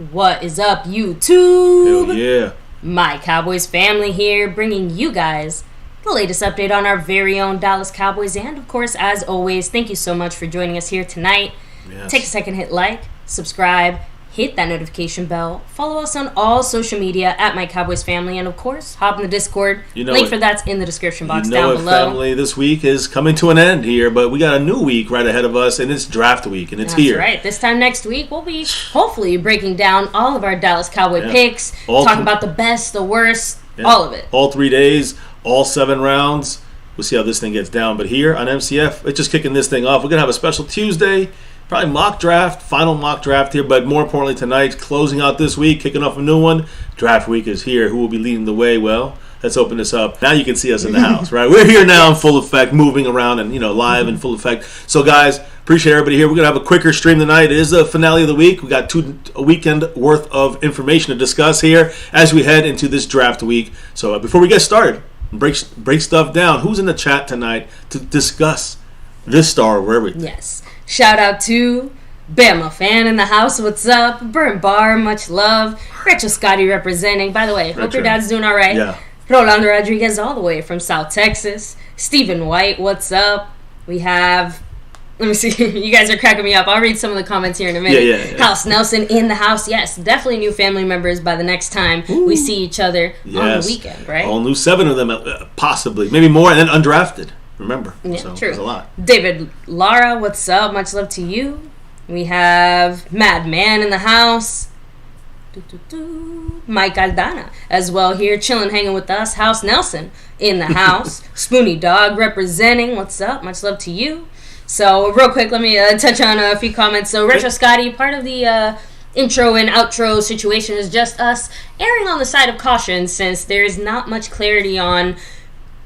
What is up, YouTube? Hell yeah. My Cowboys family here, bringing you guys the latest update on our very own Dallas Cowboys. And, of course, as always, thank you so much for joining us here tonight. Yes. Take a second, hit like, subscribe, hit that notification bell. Follow us on all social media at MyCowboysFamily. And, of course, hop in the Discord. Link for that's in the description box down below. Family, this week is coming to an end here, but we got a new week right ahead of us, and it's draft week, and it's here. That's right. This time next week, we'll be hopefully breaking down all of our Dallas Cowboy picks, talking about the best, the worst, all of it. All 3 days, all 7 rounds. We'll see how this thing gets down. But here on MCF, it's just kicking this thing off. We're going to have a special Tuesday. Probably mock draft, final mock draft here, but more importantly tonight, closing out this week, kicking off a new one. Draft week is here. Who will be leading the way? Well, let's open this up. Now you can see us in the house, right? We're here now in full effect, moving around and, live in full effect. So, guys, appreciate everybody here. We're going to have a quicker stream tonight. It is the finale of the week. We got a weekend worth of information to discuss here as we head into this draft week. So, before we get started, break stuff down. Who's in the chat tonight to discuss this star of everything? Yes. Shout out to Bama fan in the house. What's up? Burn Bar, much love. Retro Scotty representing. By the way, hope your dad's doing all right. Yeah. Rolando Rodriguez all the way from South Texas. Stephen White, what's up? We have, let me see. You guys are cracking me up. I'll read some of the comments here in a minute. Yeah. House Nelson in the house. Yes, definitely new family members by the next time we see each other on the weekend, right? All new 7 of them, possibly. Maybe more, and then undrafted. Remember, yeah, so true. There's a lot. David Lara, what's up? Much love to you. We have Madman in the house. Mike Aldana as well here, chilling, hanging with us. House Nelson in the house. Spoony Dog representing. What's up? Much love to you. So real quick, let me touch on a few comments. So Retro Scotty, part of the intro and outro situation is just us erring on the side of caution since there is not much clarity on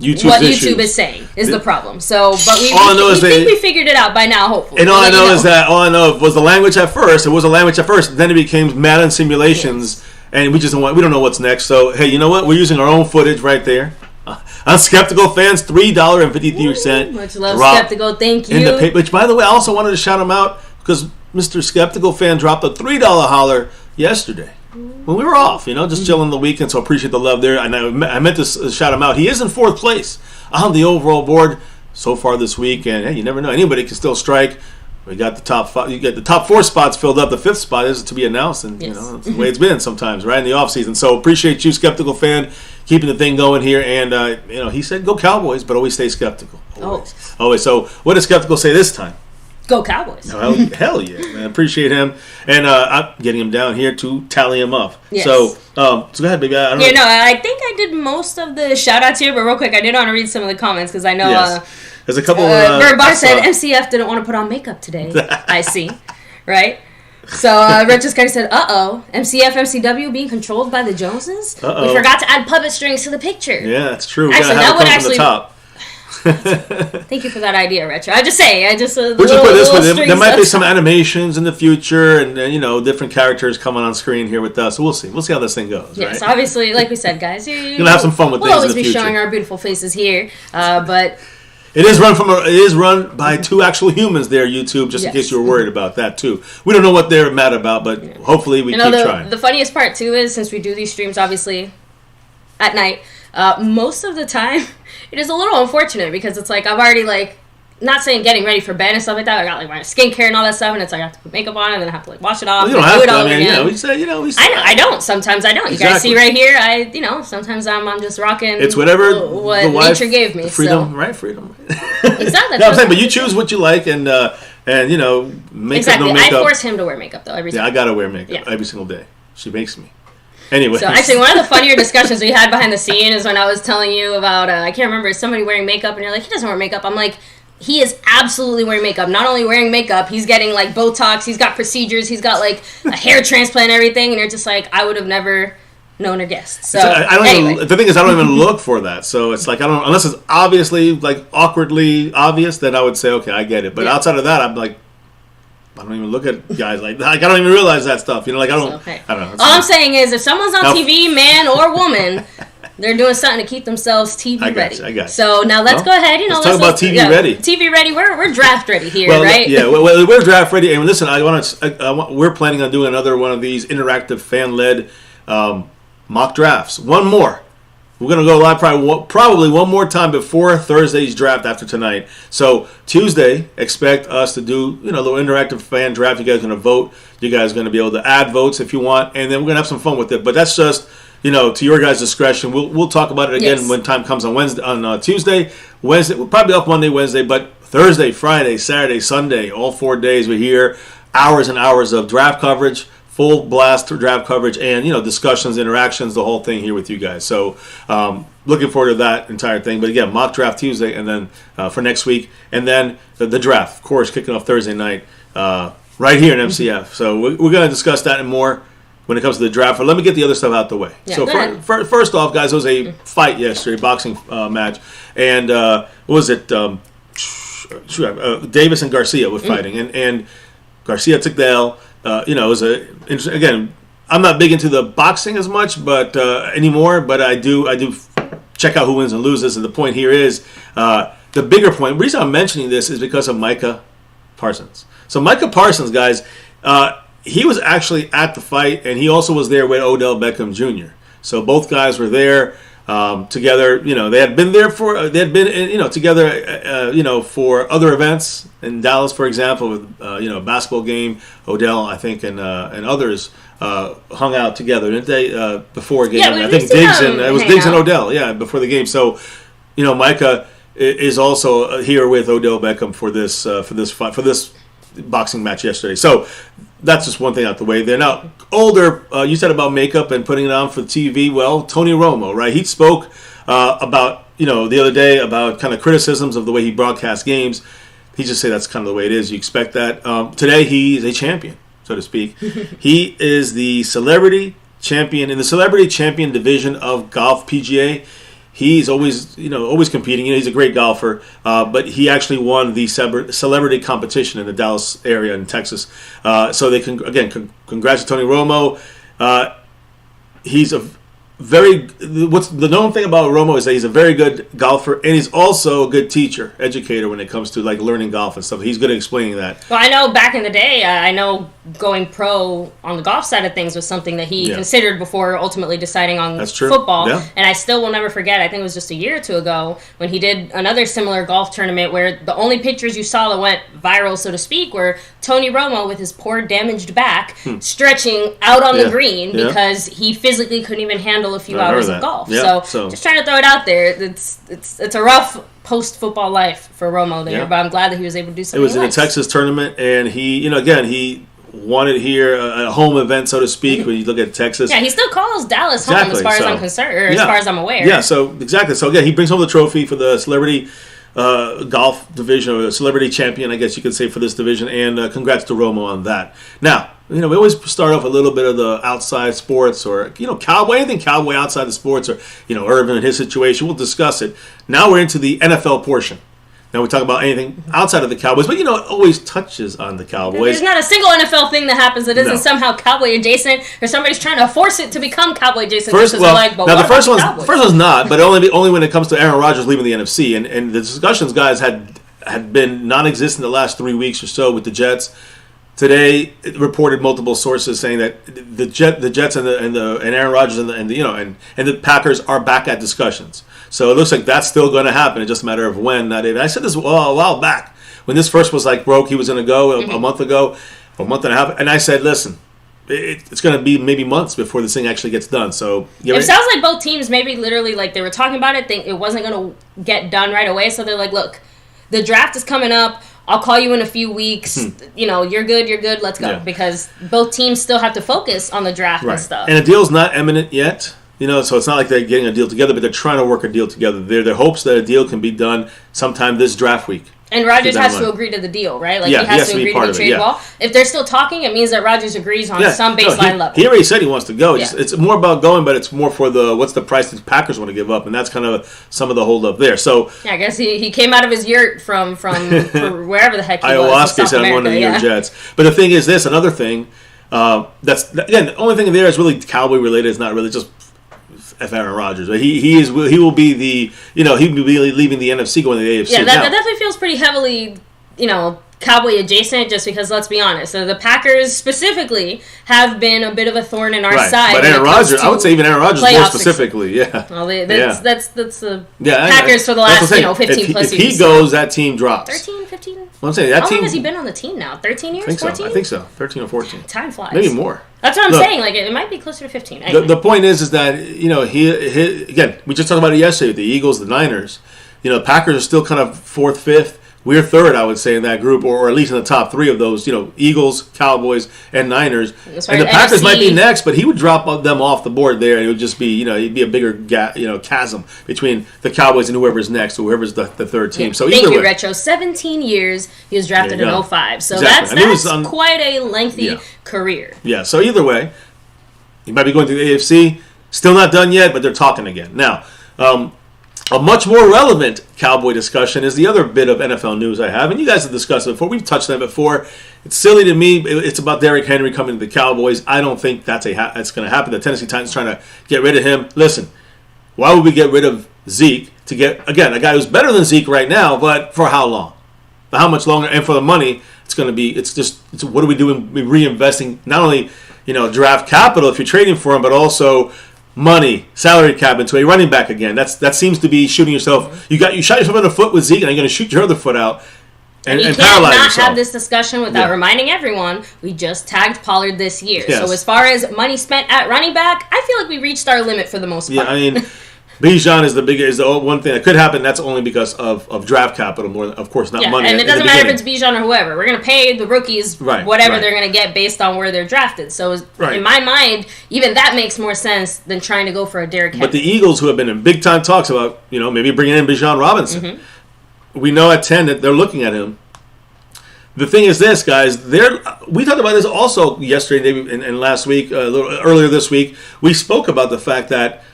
what YouTube is saying is the problem. So, but we think we figured it out by now, hopefully. And all I know was the language at first. It was a language at first. Then it became Madden simulations, and we don't know what's next. So, hey, you know what? We're using our own footage right there. On Skeptical Fans, $3.53. Much love, Skeptical. Thank you. Which, by the way, I also wanted to shout him out because Mr. Skeptical Fan dropped a $3 holler yesterday. When we were off, just chilling the weekend, so appreciate the love there. And I meant to shout him out. He is in 4th place on the overall board so far this week, and hey, you never know. Anybody can still strike. We got the top 5. You get the top 4 spots filled up. The 5th spot is to be announced, and that's the way it's been sometimes, right in the off season. So appreciate you, Skeptical Fan, keeping the thing going here. And he said, "Go Cowboys," but always stay skeptical. Always. So what does Skeptical say this time? Go Cowboys. Hell yeah, man. Appreciate him. And I'm getting him down here to tally him up. Yes. So go ahead, baby. I think I did most of the shout-outs here, but real quick, I did want to read some of the comments because I know there's a couple Bird Bar said MCF didn't want to put on makeup today. I see. Right? So Rich just kind of said, MCF, MCW being controlled by the Joneses? We forgot to add puppet strings to the picture. Yeah, that's true. We actually, that would actually... From the top. Thank you for that idea, Retro. We'll just put this way. There might be some animations in the future, and different characters coming on screen here with us. So we'll see. We'll see how this thing goes. Yes, right? Obviously, like we said, guys, you're gonna have some fun with things in the future. We'll always be showing our beautiful faces here, but it is run by 2 actual humans there, YouTube. Just in case you were worried about that too. We don't know what they're mad about, but hopefully we keep trying. The funniest part too is since we do these streams obviously at night, most of the time. It is a little unfortunate because it's like I've already not saying getting ready for bed and stuff like that. I got my skincare and all that stuff, and it's like I have to put makeup on and then I have to wash it off. Well, you don't have to. I don't. Sometimes I don't. You guys see right here. Sometimes I'm just rocking. It's whatever what nature gave me. Freedom, right? Freedom. Exactly. No, I'm saying, but you choose what you like, and makeup. Exactly. No makeup. I force him to wear makeup though every single day. I gotta wear makeup every single day. She makes me. Anyway. So actually, one of the funnier discussions we had behind the scene is when I was telling you about, I can't remember, somebody wearing makeup, and you're like, he doesn't wear makeup. I'm like, he is absolutely wearing makeup. Not only wearing makeup, he's getting Botox, he's got procedures, he's got a hair transplant and everything, and you're just like, I would have never known or guessed. So the thing is, I don't even look for that. So it's like, unless it's obviously, awkwardly obvious, then I would say, okay, I get it. But outside of that, I'm like, I don't even look at guys like that. I don't even realize that stuff. I don't know. All I'm saying is, if someone's on TV, man or woman, They're doing something to keep themselves TV ready. I got you. So now let's go ahead. You know, let's talk about TV ready. TV ready. We're draft ready here, right? Yeah, we're draft ready. And listen, we're planning on doing another one of these interactive fan-led mock drafts. One more. We're going to go live probably one more time before Thursday's draft after tonight. So Tuesday, expect us to do a little interactive fan draft. You guys are going to vote. You guys are going to be able to add votes if you want, and then we're going to have some fun with it. But that's just to your guys' discretion. We'll talk about it again when time comes on Tuesday, Wednesday. We'll probably be off Monday, Wednesday, but Thursday, Friday, Saturday, Sunday, all 4 days we're here. Hours and hours of draft coverage. Full blast draft coverage and, discussions, interactions, the whole thing here with you guys. So looking forward to that entire thing. But again, mock draft Tuesday and then for next week. And then the draft, of course, kicking off Thursday night right here in MCF. So we're going to discuss that and more when it comes to the draft. But let me get the other stuff out the way. Yeah, so first off, guys, there was a fight yesterday, boxing match. And what was it? Davis and Garcia were fighting. And Garcia took the L. It was again, I'm not big into the boxing as much, but anymore. But I do check out who wins and loses. And the point here is the bigger point. The reason I'm mentioning this is because of Micah Parsons. So Micah Parsons, guys, he was actually at the fight, and he also was there with Odell Beckham Jr. So both guys were there together. They had been there together. For other events in Dallas, for example, with a basketball game. Odell, I think, and others hung out together, didn't they? Before a game, I think Diggs and Odell, before the game. So, Micah is also here with Odell Beckham for this boxing match yesterday. So that's just one thing out the way. They're now older. You said about makeup and putting it on for TV. Well, Tony Romo, right? He spoke about the other day about kind of criticisms of the way he broadcasts games. He just said that's kind of the way it is. You expect that. Today he's a champion, so to speak. He is the celebrity champion in the celebrity champion division of golf PGA. He's always competing. He's a great golfer, but he actually won the celebrity competition in the Dallas area in Texas. So they congrats to Tony Romo. He's what's the known thing about Romo is that he's a very good golfer, and he's also a good teacher, educator when it comes to learning golf and stuff. He's good at explaining that. Well, I know back in the day, I know going pro on the golf side of things was something that he considered before ultimately deciding on football. Yeah. And I still will never forget, I think it was just a year or two ago, when he did another similar golf tournament where the only pictures you saw that went viral, so to speak, were Tony Romo with his poor damaged back stretching out on the green because he physically couldn't even handle a few hours of golf. Yeah. So just trying to throw it out there. It's a rough post-football life for Romo there, but I'm glad that he was able to do something. It was in a Texas tournament, and he won it here, a home event, so to speak, when you look at Texas. Yeah, he still calls Dallas home as far as I'm concerned, or as far as I'm aware. Yeah, so exactly. So again, he brings home the trophy for the celebrity golf division, or celebrity champion, I guess you could say, for this division, and congrats to Romo on that. Now, we always start off a little bit of the outside sports, or anything cowboy outside the sports, or Irvin and his situation. We'll discuss it. Now we're into the NFL portion. Now we talk about anything outside of the Cowboys, but it always touches on the Cowboys. There's not a single NFL thing that happens that isn't somehow Cowboy adjacent, or somebody's trying to force it to become Cowboy adjacent. The first one's not, but only when it comes to Aaron Rodgers leaving the NFC, and the discussions, guys, had been non-existent the last 3 weeks or so with the Jets. Today, it reported multiple sources saying that the Jets and Aaron Rodgers and the Packers are back at discussions. So it looks like that's still going to happen. It's just a matter of when, not if. I said this a while back when this first was broke. He was going to go a month ago, a month and a half, and I said, listen, it's going to be maybe months before this thing actually gets done. So it sounds like both teams maybe literally they were talking about it. It wasn't going to get done right away. So they're like, look, the draft is coming up. I'll call you in a few weeks. You're good. Let's go. Yeah. Because both teams still have to focus on the draft and stuff. And a deal's not imminent yet. So it's not like they're getting a deal together, but they're trying to work a deal together. Their hopes that a deal can be done sometime this draft week. And Rodgers has to agree to the deal, right? He has to agree to the trade wall. If they're still talking, it means that Rodgers agrees on some baseline level. He already said he wants to go. Yeah. It's more about going, but it's more for what's the price the Packers want to give up, and that's kind of some of the holdup there. So I guess he came out of his yurt from wherever the heck he was. Ayahuasca said, "I'm one of the New Jets." But the thing is, another thing. The only thing there is really Cowboy related. It's not really just Aaron Rodgers. He will be the he will be leaving the NFC going to the AFC. Yeah, that definitely feels pretty heavily Cowboy adjacent, just because, let's be honest, so the Packers specifically have been a bit of a thorn in our side. But Aaron Rodgers, I would say even Aaron Rodgers more specifically, Well, that's the Packers for the last 15 plus years. If he goes, that team drops. 13, 15? Well, I'm saying How long has he been on the team now? 13 years? 14? I think so. 13 or 14. Time flies. Maybe more. That's what I'm saying. Like, it might be closer to 15. Anyway. The point is that he again, we just talked about it yesterday with the Eagles, the Niners. Packers are still kind of fourth, fifth. We're third, I would say, in that group, or at least in the top three of those. Eagles, Cowboys, and Niners. And the Packers might be next, but he would drop them off the board there, and it would just be, it'd be a bigger chasm between the Cowboys and whoever's next, or whoever's the third team. Yeah. So Thank you, way. Retro. 17 years. He was drafted in 05. So exactly. that's quite a lengthy career. Yeah. So either way, he might be going to the AFC. Still not done yet, but they're talking again now. A much more relevant Cowboy discussion is the other bit of NFL news I have, and you guys have discussed it before. We've touched on it before. It's silly to me. It's about Derrick Henry coming to the Cowboys. I don't think that's going to happen. The Tennessee Titans trying to get rid of him. Listen, why would we get rid of Zeke to get, again, a guy who's better than Zeke right now, but for how long? For how much longer? And for the money, it's going to be, it's what are we doing? We're reinvesting not only, draft capital if you're trading for him, but also money, salary cap into a running back again. That seems to be shooting yourself. You shot yourself in the foot with Zeke, and you're going to shoot your other foot out and paralyze yourself. You can't have this discussion without reminding everyone we just tagged Pollard this year. Yes. So as far as money spent at running back, I feel like we reached our limit for the most part. Yeah, I mean, Bijan is the one thing that could happen. That's only because of draft capital, more of course, not money. And it doesn't matter if it's Bijan or whoever. We're going to pay the rookies whatever they're going to get based on where they're drafted. So in my mind, even that makes more sense than trying to go for a Derrick Henry. But the Eagles, who have been in big time talks about maybe bringing in Bijan Robinson, we know at 10 that they're looking at him. The thing is this, guys. We talked about this also yesterday and last week, a little earlier this week. We spoke about the fact that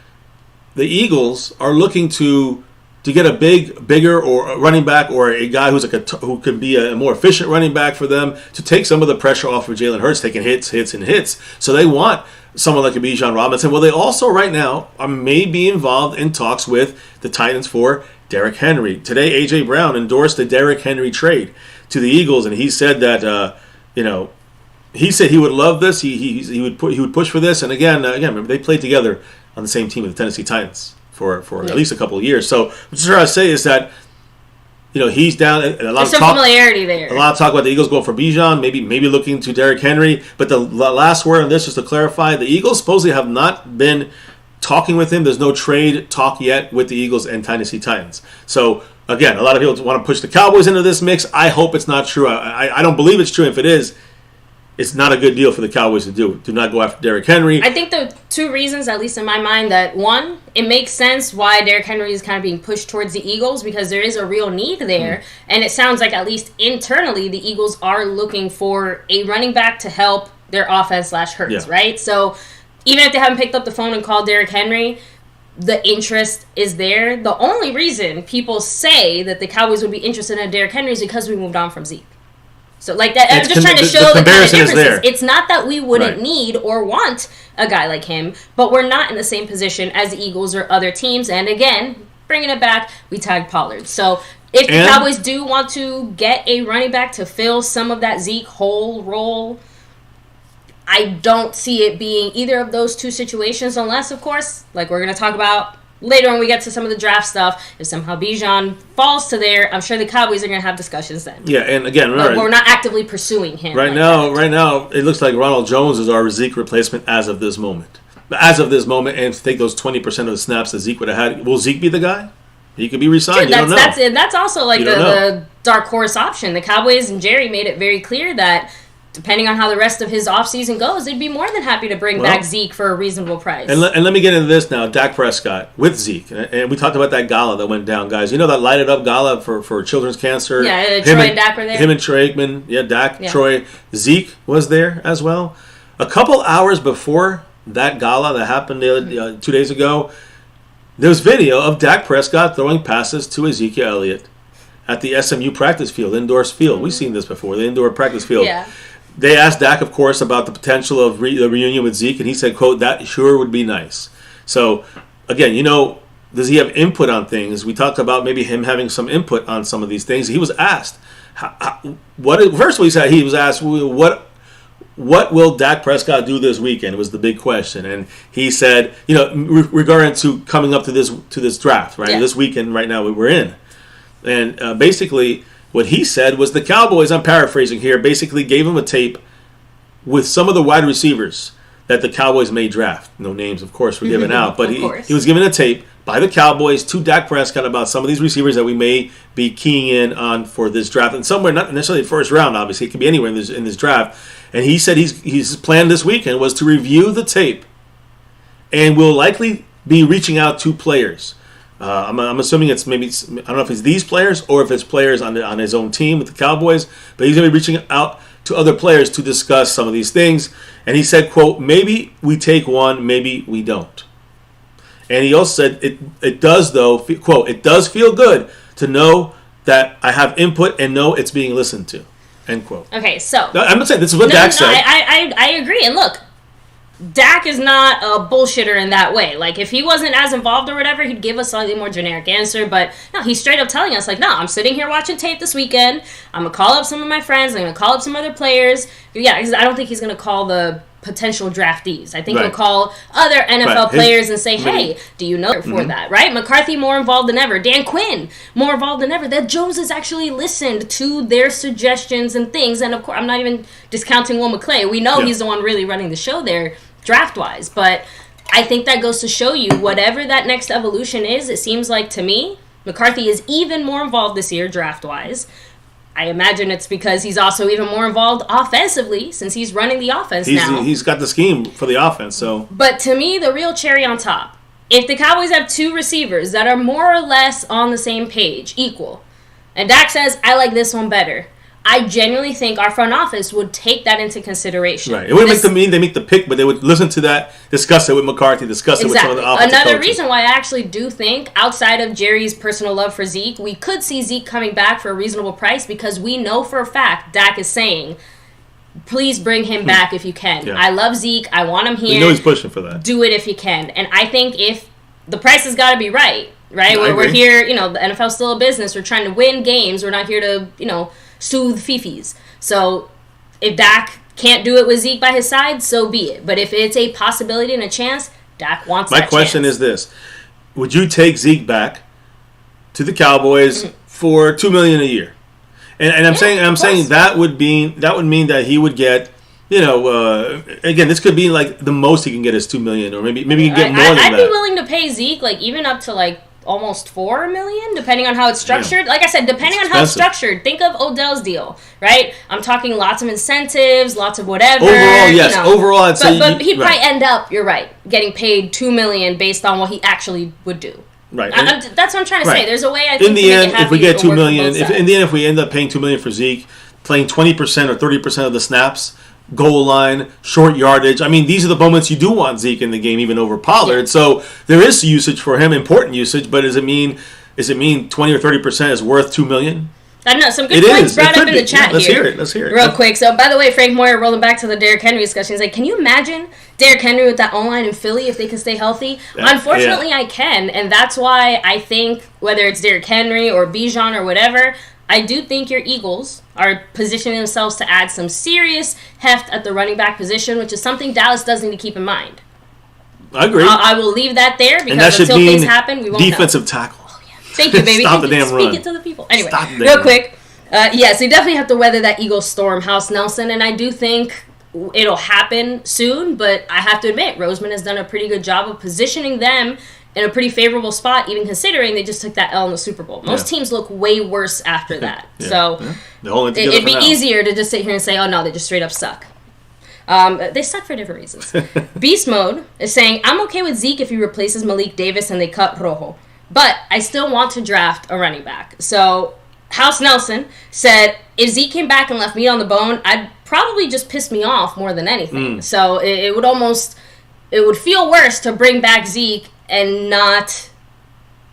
the Eagles are looking to get a bigger or a running back, or a guy who can be a more efficient running back for them, to take some of the pressure off of Jalen Hurts, taking hits. So they want someone like a Bijan Robinson. Well, they also right now may be involved in talks with the Titans for Derrick Henry. Today, A.J. Brown endorsed the Derrick Henry trade to the Eagles, and he said that he said he would love this. He would push for this. And again, remember they played together on the same team with the Tennessee Titans for at least a couple of years. So what I'm trying to say is that he's down. And a lot There's some familiarity there. A lot of talk about the Eagles going for Bijan, maybe looking to Derrick Henry. But the last word on this, just to clarify, the Eagles supposedly have not been talking with him. There's no trade talk yet with the Eagles and Tennessee Titans. So again, a lot of people want to push the Cowboys into this mix. I hope it's not true. I don't believe it's true. If it is, it's not a good deal for the Cowboys to do. Do not go after Derrick Henry. I think the two reasons, at least in my mind, that one, it makes sense why Derrick Henry is kind of being pushed towards the Eagles, because there is a real need there. And it sounds like, at least internally, the Eagles are looking for a running back to help their offense / Hurts, right? So even if they haven't picked up the phone and called Derrick Henry, the interest is there. The only reason people say that the Cowboys would be interested in Derrick Henry is because we moved on from Zeke. So like that, I'm just trying to show the kind of differences. It's not that we wouldn't need or want a guy like him, but we're not in the same position as the Eagles or other teams. And again, bringing it back, we tagged Pollard. So if the Cowboys do want to get a running back to fill some of that Zeke hole role, I don't see it being either of those two situations, unless, of course, like we're going to talk about later when we get to some of the draft stuff, if somehow Bijan falls to there, I'm sure the Cowboys are going to have discussions then. Yeah, and again, remember, we're not actively pursuing him. Right now, it looks like Ronald Jones is our Zeke replacement as of this moment. And to take those 20% of the snaps that Zeke would have had, will Zeke be the guy? He could be re-signed. You don't know. That's also like the dark horse option. The Cowboys and Jerry made it very clear that depending on how the rest of his offseason goes, they'd be more than happy to bring back Zeke for a reasonable price. And let me get into this now. Dak Prescott with Zeke. And we talked about that gala that went down, guys. You know that lighted up gala for children's cancer? Yeah, Troy and Dak were there. Him and Troy Aikman. Yeah, Dak, Troy. Zeke was there as well. A couple hours before that gala that happened 2 days ago, there was video of Dak Prescott throwing passes to Ezekiel Elliott at the SMU practice field, indoor field. We've seen this before, the indoor practice field. Yeah. They asked Dak, of course, about the potential of the reunion with Zeke, and he said, quote, that sure would be nice. So again, does he have input on things? We talked about maybe him having some input on some of these things. He was asked, first of all, he was asked, what will Dak Prescott do this weekend? It was the big question. And he said, regarding to coming up to this draft, right? This weekend right now we're in. And basically what he said was the Cowboys, I'm paraphrasing here, basically gave him a tape with some of the wide receivers that the Cowboys may draft. No names, of course, were given out. But he was given a tape by the Cowboys to Dak Prescott about some of these receivers that we may be keying in on for this draft. And somewhere, not necessarily the first round, obviously. It could be anywhere in this draft. And he said his plan this weekend was to review the tape and will likely be reaching out to players. I'm assuming it's maybe, I don't know if it's these players or if it's players on his own team with the Cowboys, but he's going to be reaching out to other players to discuss some of these things. And he said, quote, maybe we take one, maybe we don't. And he also said, it does, though, quote, it does feel good to know that I have input and know it's being listened to, end quote. Okay, so. No, I'm not saying this is what Dak said. I agree. And look, Dak is not a bullshitter in that way. Like, if he wasn't as involved or whatever, he'd give a slightly more generic answer. But, no, he's straight up telling us, like, no, I'm sitting here watching tape this weekend. I'm going to call up some of my friends. I'm going to call up some other players. Yeah, I don't think he's going to call the potential draftees. I think he'll call other NFL players and say, hey, do you know for that, right? McCarthy more involved than ever. Dan Quinn more involved than ever. That Jones has actually listened to their suggestions and things. And, of course, I'm not even discounting Will McClay. We know he's the one really running the show there, draft-wise. But I think that goes to show you whatever that next evolution is, it seems like to me, McCarthy is even more involved this year draft-wise. I imagine it's because he's also even more involved offensively since he's running the offense now. He's got the scheme for the offense. So, but to me, the real cherry on top, if the Cowboys have two receivers that are more or less on the same page, equal, and Dak says, I like this one better, I genuinely think our front office would take that into consideration. Right. It wouldn't they make the pick, but they would listen to that, discuss it with McCarthy, discuss it with some of the offensive Another coaches. reason why I actually do think, outside of Jerry's personal love for Zeke, we could see Zeke coming back for a reasonable price because we know for a fact Dak is saying, please bring him back if you can. Yeah. I love Zeke. I want him here. You know he's pushing for that. Do it if you can. And I think if the price has got to be right? No, We're here, the NFL's still a business. We're trying to win games. We're not here to, soothe fifis. So if Dak can't do it with Zeke by his side, so be it. But if it's a possibility and a chance, Dak wants that My question chance. is this. Would you take Zeke back to the Cowboys for $2 million a year? And I'm saying that would mean that he would get, again, this could be like the most he can get is $2 million, or maybe he can get more than that. I'd be willing to pay Zeke even up to almost $4 million, depending on how it's structured. Like I said, depending on how it's structured. Think of Odell's deal, right? I'm talking lots of incentives, lots of whatever. Overall, yes. Overall, I'd say... But he'd probably end up, you're right, getting paid $2 million based on what he actually would do. Right. That's what I'm trying to say. There's a way I think in the end, if we get $2 million, if we end up paying $2 million for Zeke, playing 20% or 30% of the snaps, goal line, short yardage. I mean, these are the moments you do want Zeke in the game, even over Pollard. Yeah. So there is usage for him, important usage. But does it mean 20 or 30% is worth $2 million? I don't know. Some good points brought up in the chat here. Let's hear it. Real quick. So, by the way, Frank Moyer, rolling back to the Derrick Henry discussion, he's like, can you imagine Derrick Henry with that O-line in Philly if they can stay healthy? Unfortunately, I can. And that's why I think, whether it's Derrick Henry or Bijan or whatever, I do think your Eagles are positioning themselves to add some serious heft at the running back position, which is something Dallas does need to keep in mind. I agree. I will leave that there because until things happen, we won't defensive tackle. Oh, yeah. Thank you, baby. Stop the damn run. Speak it to the people. Anyway, real quick. So you definitely have to weather that Eagles storm, House Nelson, and I do think it'll happen soon, but I have to admit, Roseman has done a pretty good job of positioning them in a pretty favorable spot, even considering they just took that L in the Super Bowl. Most teams look way worse after that. So it'd be easier to just sit here and say, oh, no, they just straight up suck. They suck for different reasons. Beast Mode is saying, I'm okay with Zeke if he replaces Malik Davis and they cut Rojo, but I still want to draft a running back. So House Nelson said, if Zeke came back and left meat on the bone, I'd probably just piss me off more than anything. So it would feel worse to bring back Zeke and not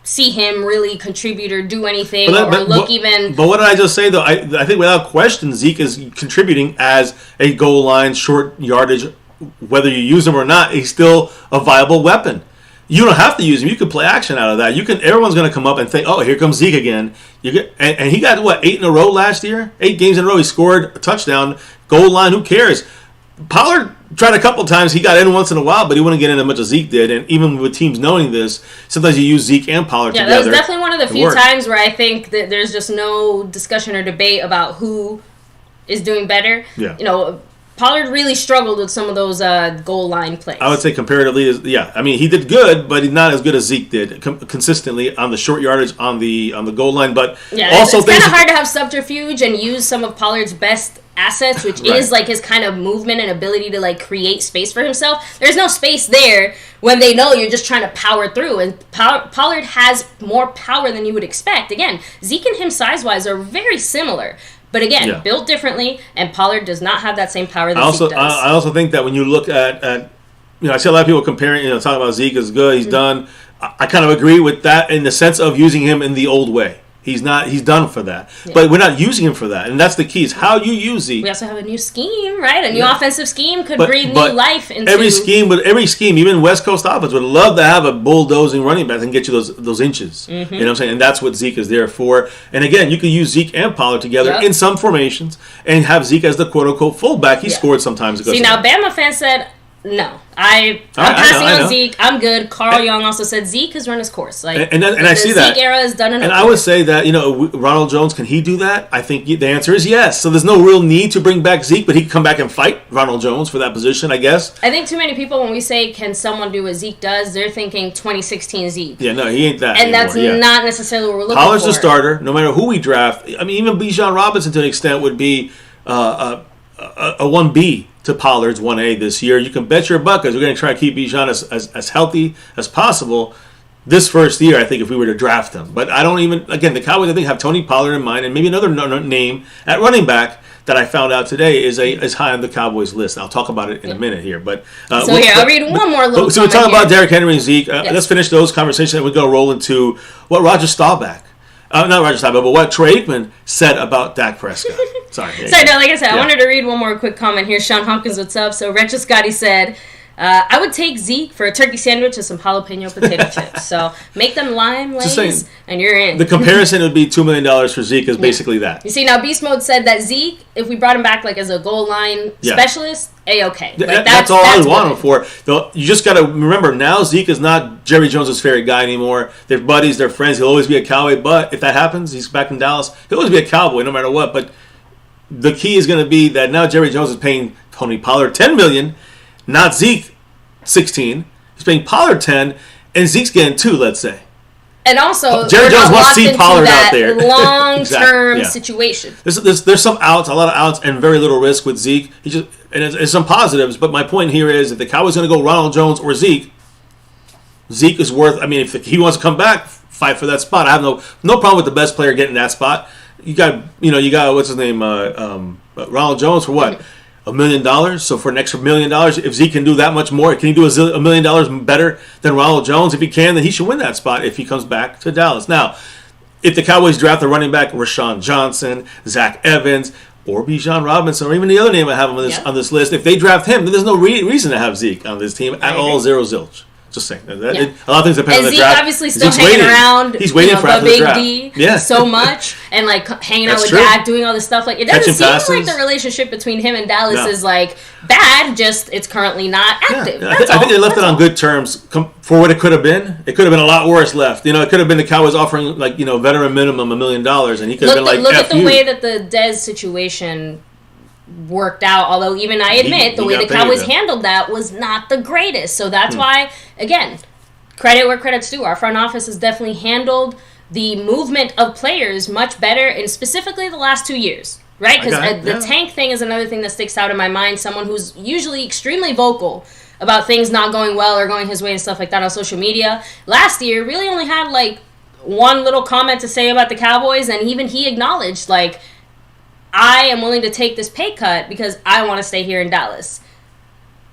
see him really contribute or do anything even... But what did I just say, though? I think without question, Zeke is contributing as a goal line, short yardage. Whether you use him or not, he's still a viable weapon. You don't have to use him. You could play action out of that. Everyone's going to come up and think, "Oh, here comes Zeke again." And he got what, 8 in a row last year? 8 games in a row. He scored a touchdown, goal line. Who cares? Pollard tried a couple times. He got in once in a while, but he wouldn't get in as much as Zeke did. And even with teams knowing this, sometimes you use Zeke and Pollard together. Yeah, that was definitely one of the few times where I think that there's just no discussion or debate about who is doing better. Yeah. Pollard really struggled with some of those goal line plays. I would say comparatively, I mean, he did good, but he's not as good as Zeke did consistently on the short yardage on the goal line. But also, it's kind of hard to have subterfuge and use some of Pollard's best assets, which is like his kind of movement and ability to like create space for himself. There's no space there when they know you're just trying to power through. And Pollard has more power than you would expect. Again, Zeke and him size-wise are very similar. But again, built differently, and Pollard does not have that same power that Zeke does. I also think that when you look at I see a lot of people comparing, talking about Zeke is good, he's done. I kind of agree with that in the sense of using him in the old way. He's done for that. Yeah. But we're not using him for that. And that's the key, is how you use Zeke. We also have a new scheme, right? A new offensive scheme could breathe new life into... Every scheme, even West Coast offense, would love to have a bulldozing running back and get you those inches. Mm-hmm. You know what I'm saying? And that's what Zeke is there for. And again, you could use Zeke and Pollard together in some formations and have Zeke as the quote-unquote fullback. He scored sometimes. See, now Bama fans said... No, I'm passing on Zeke. I'm good. Carl Young also said Zeke has run his course. Like, and I see that. Zeke era is done enough. And I would say that, Ronald Jones, can he do that? I think the answer is yes. So there's no real need to bring back Zeke, but he can come back and fight Ronald Jones for that position, I guess. I think too many people, when we say, can someone do what Zeke does, they're thinking 2016 Zeke. Yeah, no, he ain't that And anymore. That's not necessarily what we're looking Pollard's for. the starter, no matter who we draft. I mean, even Bijan Robinson, to an extent, would be a 1B to Pollard's 1A this year. You can bet your buck, because we're going to try to keep Bijan as healthy as possible this first year, I think, if we were to draft him. But I don't even, again, the Cowboys, I think, have Tony Pollard in mind, and maybe another name at running back that I found out today is high on the Cowboys list. I'll talk about it in a minute here. But I'll read one more little So we're talking about Derrick Henry and Zeke. Let's finish those conversations, and we're going to roll into what Roger Staubach, not Roger Staubach, but what Troy Aikman said about Dak Prescott. Sorry, like I said, I wanted to read one more quick comment here. Sean Humpkins, what's up? So Retro Scotty said, I would take Zeke for a turkey sandwich with some jalapeno potato chips. So make them lime lays, and you're in. The comparison would be $2 million for Zeke is basically that. You see, now Beast Mode said that Zeke, if we brought him back like as a goal line specialist, A-okay. Like, that's all I want him for. Though you just got to remember, now Zeke is not Jerry Jones' favorite guy anymore. They're buddies, they're friends. He'll always be a Cowboy. But if that happens, he's back in Dallas, he'll always be a Cowboy no matter what. But the key is going to be that now Jerry Jones is paying Tony Pollard $10 million, not Zeke 16. He's paying Pollard 10, and Zeke's getting 2, let's say. And also, Jerry Jones wants to see Pollard out there. Long-term situation. There's some outs, a lot of outs, and very little risk with Zeke. It's some positives, but my point here is if the Cowboys are going to go Ronald Jones or Zeke is worth. I mean, if he wants to come back, fight for that spot. I have no problem with the best player getting that spot. You got what's his name, Ronald Jones for what? $1 million. So for an extra $1 million, if Zeke can do that much more, can he do $1 million better than Ronald Jones? If he can, then he should win that spot if he comes back to Dallas. Now, if the Cowboys draft a running back, Rashawn Johnson, Zach Evans, or Bijan Robinson, or even the other name I have on this list, if they draft him, then there's no reason to have Zeke on this team at all. Zero zilch. Just saying. A lot of things depend on the Zeke draft. obviously still hanging around. He's waiting for the big draft. So much, and like hanging out with Dak, doing all this stuff. Like, it doesn't seem like the relationship between him and Dallas is like bad. Just it's currently not active. I think they left it on good terms for what it could have been. It could have been a lot worse left. It could have been the Cowboys offering veteran minimum $1 million, and he could have been like, look at the way that the Dez situation worked out, although even I admit the way the Cowboys handled that was not the greatest. So that's why, again, credit where credit's due. Our front office has definitely handled the movement of players much better, and specifically the last 2 years, right? Because the tank thing is another thing that sticks out in my mind. Someone who's usually extremely vocal about things not going well or going his way and stuff like that on social media. Last year, really only had like one little comment to say about the Cowboys, and even he acknowledged, like, I am willing to take this pay cut because I want to stay here in Dallas.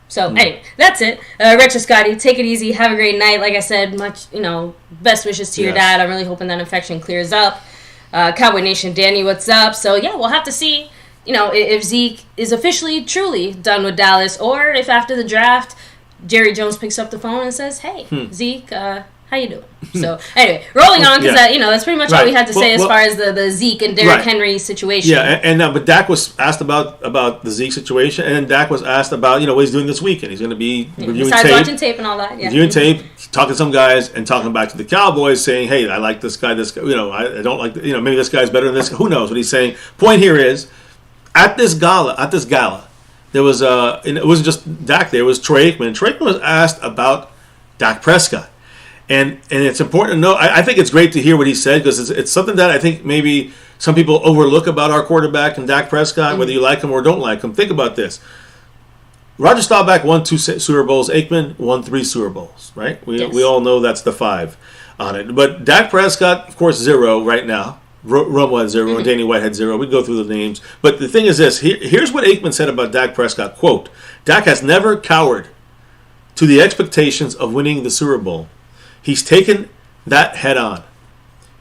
So, anyway, that's it. Retro Scotty, take it easy. Have a great night. Like I said, best wishes to your dad. I'm really hoping that infection clears up. Cowboy Nation, Danny, what's up? So, yeah, we'll have to see, if Zeke is officially, truly done with Dallas, or if after the draft, Jerry Jones picks up the phone and says, "Hey, Zeke, how you doing?" So anyway, rolling on because that's pretty much all we had to say as far as the Zeke and Derrick Henry situation. Yeah, but Dak was asked about the Zeke situation, and then Dak was asked about what he's doing this weekend. He's going to be reviewing tape, watching tape and all that. Yeah, reviewing tape, talking to some guys, and talking back to the Cowboys, saying, "Hey, I like this guy. This guy, I don't like. Maybe this guy's better than this. Who knows what he's saying?" Point here is, at this gala, there was and it wasn't just Dak. There was Troy Aikman. And Troy Aikman was asked about Dak Prescott. And it's important to know. I think it's great to hear what he said because it's something that I think maybe some people overlook about our quarterback and Dak Prescott, whether you like him or don't like him. Think about this. Roger Staubach won 2 Super Bowls. Aikman won 3 Super Bowls, right? We all know that's the 5 on it. But Dak Prescott, of course, 0 right now. Romo had 0 and Danny White had 0. We go through the names. But the thing is this. Here's what Aikman said about Dak Prescott. Quote, Dak has never cowered to the expectations of winning the Super Bowl. He's taken that head on.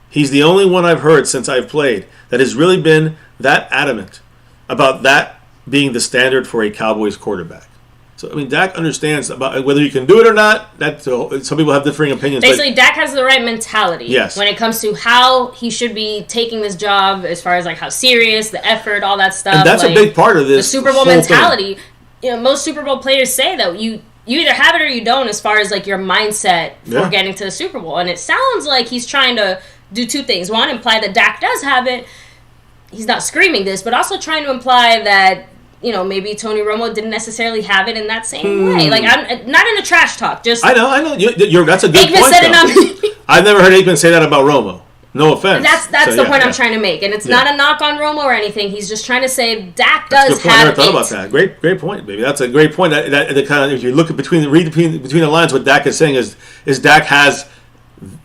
He's the only one I've heard since I've played that has really been that adamant about that being the standard for a Cowboys quarterback. So, Dak understands about whether you can do it or not. Some people have differing opinions. Basically, Dak has the right mentality when it comes to how he should be taking this job as far as how serious, the effort, all that stuff. And that's a big part of this. The Super Bowl mentality. Most Super Bowl players say that you either have it or you don't as far as your mindset for getting to the Super Bowl. And it sounds like he's trying to do 2 things. One, imply that Dak does have it. He's not screaming this, but also trying to imply that, maybe Tony Romo didn't necessarily have it in that same way. I'm not in a trash talk. Just I know. That's a good Aikman point, said it I've never heard Aikman say that about Romo. No offense. That's the point I'm trying to make. And it's not a knock on Romo or anything. He's just trying to say Dak does have it. I never thought about that. Great point, baby. That's a great point. That kind of, if you look at between the lines, what Dak is saying is Dak has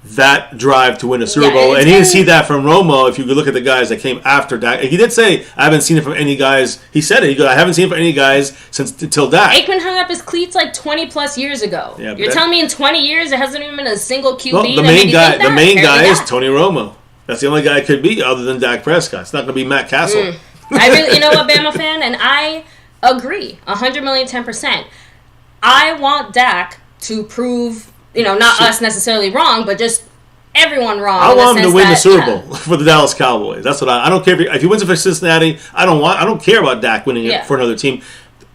that drive to win a Super Bowl. And he didn't see that from Romo if you look at the guys that came after Dak. He did say, I haven't seen it from any guys. He said it. He goes, I haven't seen it from any guys until Dak. Aikman hung up his cleats 20 plus years ago. Yeah, you're telling me in 20 years there hasn't even been a single QB the main guy is Tony Romo. That's the only guy it could be other than Dak Prescott. It's not going to be Matt Castle. I really, you know what, Bama fan? And I agree 100 million, 10%. I want Dak to prove, not us necessarily wrong, but just everyone wrong. I want him to win the Super Bowl for the Dallas Cowboys. That's what I don't care if he wins it for Cincinnati. I don't care about Dak winning it for another team.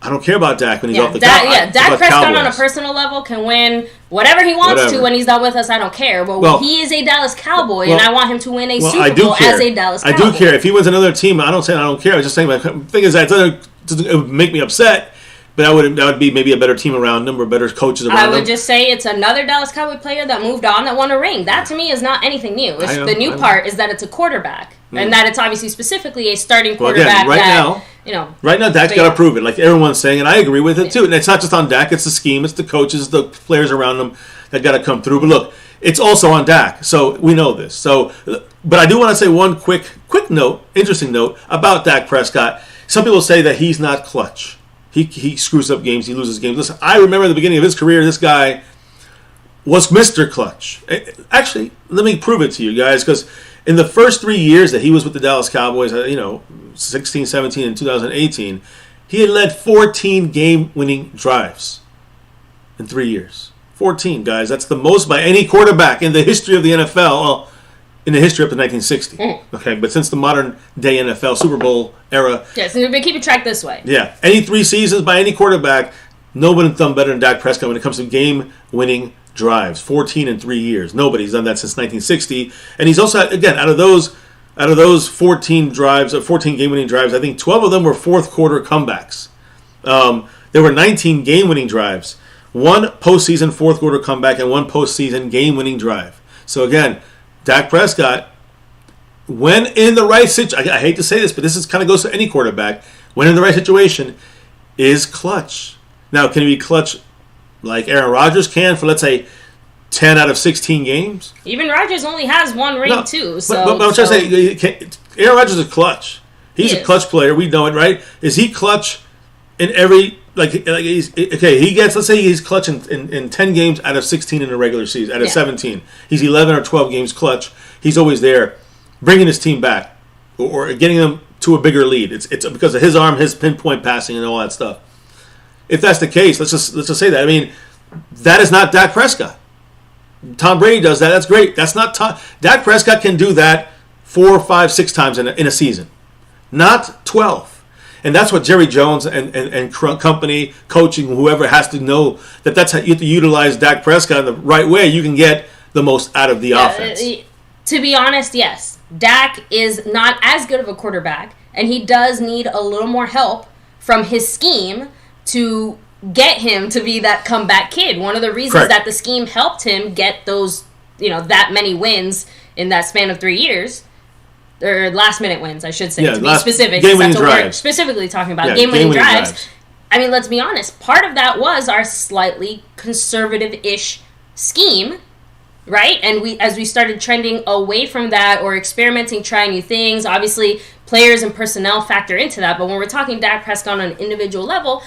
I don't care about Dak when he's off the Cowboys. Dak Prescott on a personal level can win whatever he wants to when he's not with us. I don't care. But he is a Dallas Cowboy, and I want him to win a Super Bowl as a Dallas Cowboy. I do care. If he wins another team, I don't say I don't care. I was just saying, the thing is that it would make me upset. But that would be maybe a better team around him or better coaches around him. I would just say it's another Dallas Cowboy player that moved on that won a ring. That to me is not anything new. The new part is that it's a quarterback. And that it's obviously specifically a starting quarterback. Right now Dak's got to prove it, like everyone's saying, and I agree with it too. And it's not just on Dak, it's the scheme, it's the coaches, the players around him that got to come through. But look, it's also on Dak, so we know this. But I do want to say one quick note, interesting note about Dak Prescott. Some people say that he's not clutch. He screws up games, he loses games. Listen, I remember at the beginning of his career, this guy was Mr. Clutch. Actually, let me prove it to you guys, because in the first 3 years that he was with the Dallas Cowboys, 16, 17, and 2018, he had led 14 game-winning drives in 3 years. 14, guys. That's the most by any quarterback in the history of the NFL. Well, in the history up to 1960. Okay, but since the modern day NFL Super Bowl era. Yes, we've been keeping track this way. Yeah. Any 3 seasons by any quarterback, nobody's done better than Dak Prescott when it comes to game-winning drives. 14 in 3 years. Nobody's done that since 1960. And he's also, again, out of those 14 drives, 14 game-winning drives, I think 12 of them were fourth-quarter comebacks. There were 19 game-winning drives. 1 postseason fourth-quarter comeback and 1 postseason game-winning drive. So, again, Dak Prescott, when in the right situation, I hate to say this, but this kind of goes to any quarterback, when in the right situation, is clutch. Now, can he be clutch like Aaron Rodgers can for, let's say, 10 out of 16 games? Even Rodgers only has 1 ring, too. But I'm trying to say, Aaron Rodgers is clutch. He's a clutch player. We know it, right? Is he clutch in every... he gets, let's say he's clutch in 10 games out of 16 in a regular season, out of 17. He's 11 or 12 games clutch. He's always there, bringing his team back or getting them to a bigger lead. It's because of his arm, his pinpoint passing, and all that stuff. if that's the case, let's just say that. I mean, that is not Dak Prescott. Tom Brady does that. That's great. That's not Tom. Dak Prescott can do that 4, 5, 6 times in a season, not 12. And that's what Jerry Jones and company, coaching, whoever has to know that's how you have to utilize Dak Prescott in the right way. You can get the most out of the offense. To be honest, yes. Dak is not as good of a quarterback, and he does need a little more help from his scheme to get him to be that comeback kid. One of the reasons that the scheme helped him get those, that many wins in that span of 3 years, or last-minute wins, I should say, to be specific. Game-winning drives. Specifically talking about game-winning drives. I mean, let's be honest. Part of that was our slightly conservative-ish scheme, right? And as we started trending away from that or experimenting, trying new things, obviously players and personnel factor into that. But when we're talking Dak Prescott on an individual level,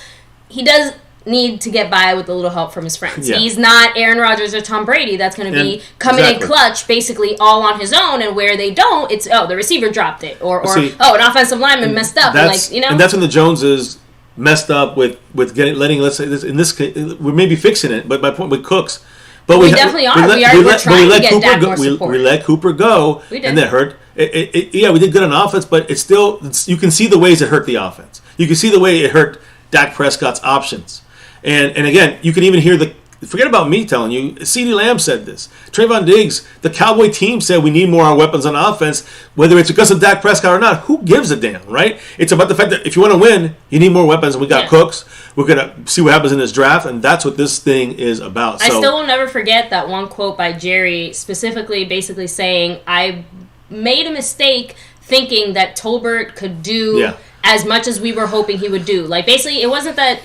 he does need to get by with a little help from his friends. Yeah. He's not Aaron Rodgers or Tom Brady that's going to be coming in clutch basically all on his own, and where they don't, it's, the receiver dropped it, or an offensive lineman messed up. And that's when the Joneses messed up with letting, let's say, this in this case, we may be fixing it, but my point with Cooks. But we definitely are. We're trying to get Dak more support. We let Cooper go, and that hurt. We did good on offense, but it's still, you can see the ways it hurt the offense. You can see the way it hurt Dak Prescott's options. And again, you can even hear forget about me telling you, CeeDee Lamb said this. Trayvon Diggs, the Cowboy team said we need more weapons on offense, whether it's because of Dak Prescott or not. Who gives a damn, right? It's about the fact that if you want to win, you need more weapons. We got Cooks. We're going to see what happens in this draft, and that's what this thing is about. I still will never forget that one quote by Jerry, specifically basically saying, I made a mistake thinking that Tolbert could do as much as we were hoping he would do. Like, basically, it wasn't that,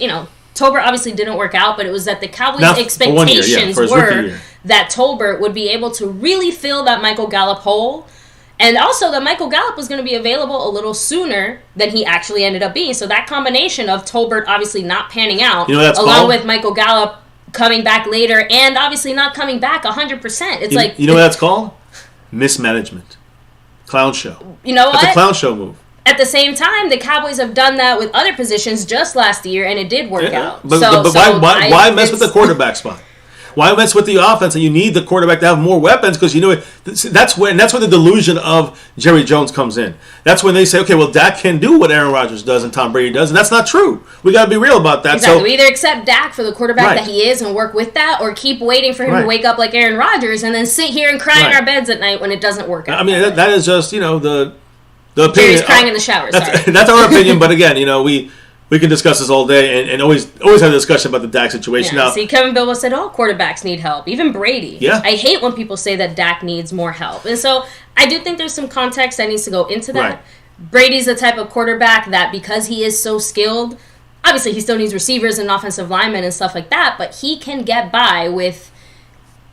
Tolbert obviously didn't work out, but it was that the Cowboys' expectations were that Tolbert would be able to really fill that Michael Gallup hole, and also that Michael Gallup was going to be available a little sooner than he actually ended up being. So that combination of Tolbert obviously not panning out, along with Michael Gallup coming back later, and obviously not coming back 100%. It's like... You know what that's called? Mismanagement. Clown show. You know what? That's a clown show move. At the same time, the Cowboys have done that with other positions just last year, and it did work out. But why mess with the quarterback spot? Why mess with the offense? And you need the quarterback to have more weapons, because that's where the delusion of Jerry Jones comes in. That's when they say, okay, well, Dak can do what Aaron Rodgers does and Tom Brady does, and that's not true. We got to be real about that. Exactly. We either accept Dak for the quarterback that he is and work with that, or keep waiting for him to wake up like Aaron Rodgers and then sit here and cry in our beds at night when it doesn't work out. I mean, that is just the opinion. Jerry's crying in the shower. That's our opinion, but again, we can discuss this all day and always have a discussion about the Dak situation. Yeah, now, see, Kevin Bilbo said all quarterbacks need help, even Brady. Yeah. I hate when people say that Dak needs more help. And so I do think there's some context that needs to go into that. Right. Brady's the type of quarterback that, because he is so skilled, obviously he still needs receivers and offensive linemen and stuff like that, but he can get by with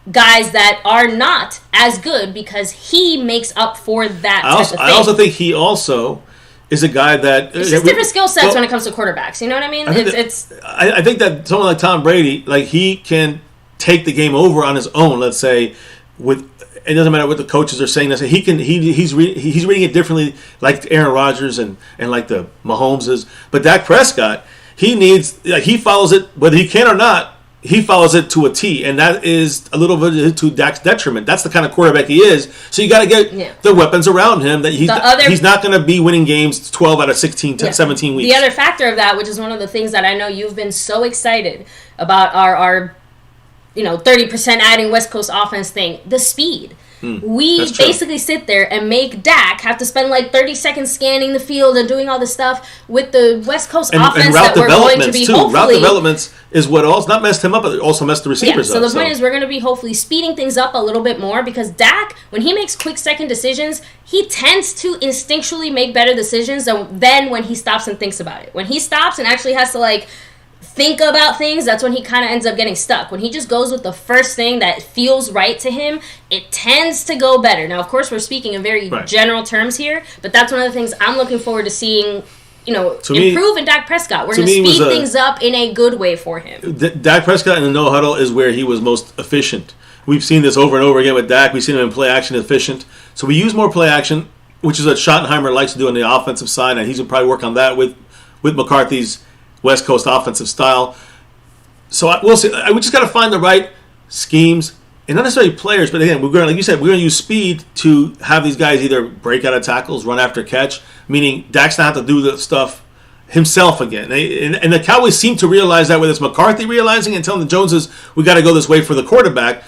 guys that are not as good because he makes up for that type of thing. I also think he also is a guy that... It's just different skill sets when it comes to quarterbacks. You know what I mean? I think that someone like Tom Brady, he can take the game over on his own, let's say, it doesn't matter what the coaches are saying. He's reading it differently, like Aaron Rodgers and like the Mahomeses. But Dak Prescott, he follows it, whether he can or not, he follows it to a T, and that is a little bit to Dak's detriment. That's the kind of quarterback he is. So you got to get the weapons around him. That he's not going to be winning games 12 out of 16 to 17 weeks. The other factor of that, which is one of the things that I know you've been so excited about, our 30% adding West Coast offense thing, the speed. We basically sit there and make Dak have to spend 30 seconds scanning the field and doing all this stuff with the West Coast offense that we're going to be hopefully... Route developments is what also not messed him up, but it also messed the receivers up. So the point is we're going to be hopefully speeding things up a little bit more, because Dak, when he makes quick second decisions, he tends to instinctually make better decisions than when he stops and thinks about it. When he stops and actually has to think about things, that's when he kind of ends up getting stuck. When he just goes with the first thing that feels right to him, it tends to go better. Now, of course, we're speaking in very general terms here, but that's one of the things I'm looking forward to seeing, improve in Dak Prescott. We're going to speed things up in a good way for him. Dak Prescott in the no huddle is where he was most efficient. We've seen this over and over again with Dak. We've seen him in play action efficient. So we use more play action, which is what Schottenheimer likes to do on the offensive side, and he's going to probably work on that with McCarthy's West Coast offensive style. we'll see. We just got to find the right schemes, and not necessarily players, but again, we're going, like you said, we're going to use speed to have these guys either break out of tackles, run after catch, meaning Dak's not have to do the stuff himself again. And the Cowboys seem to realize that, whether it's McCarthy realizing and telling the Joneses, we got to go this way for the quarterback,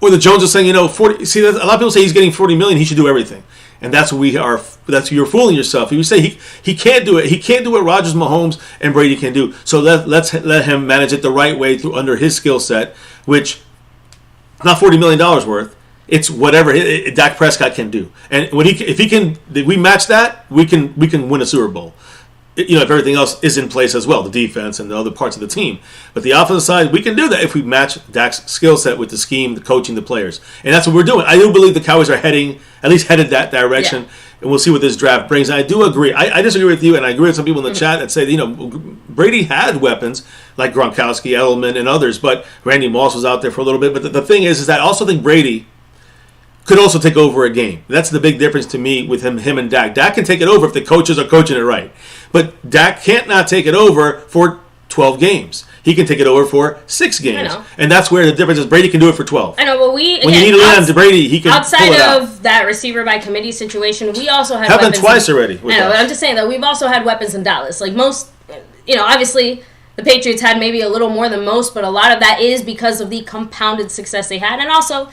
or the Joneses saying, 40. See, a lot of people say he's getting $40 million, he should do everything. And that's what we are. That's you're fooling yourself. You say he can't do it. He can't do what Rodgers, Mahomes, and Brady can do. So let's let him manage it the right way under his skill set, which not $40 million worth. It's whatever Dak Prescott can do. And if we match that, we can win a Super Bowl. If everything else is in place as well, the defense and the other parts of the team. But the offensive side, we can do that if we match Dak's skill set with the scheme, the coaching, the players. And that's what we're doing. I do believe the Cowboys are headed that direction, and we'll see what this draft brings. And I do agree. I disagree with you, and I agree with some people in the chat that say, Brady had weapons like Gronkowski, Edelman, and others, but Randy Moss was out there for a little bit. But the thing is that I also think Brady could also take over a game. That's the big difference to me with him and Dak. Dak can take it over if the coaches are coaching it right. But Dak can't not take it over for 12 games. He can take it over for 6 games. And that's where the difference is. Brady can do it for 12. I know, but when you need to land to Brady, he can outside pull it out. of that receiver by committee situation, we also had happened weapons twice already. I know, but I'm just saying that we've also had weapons in Dallas. Like most, obviously the Patriots had maybe a little more than most, but a lot of that is because of the compounded success they had, and also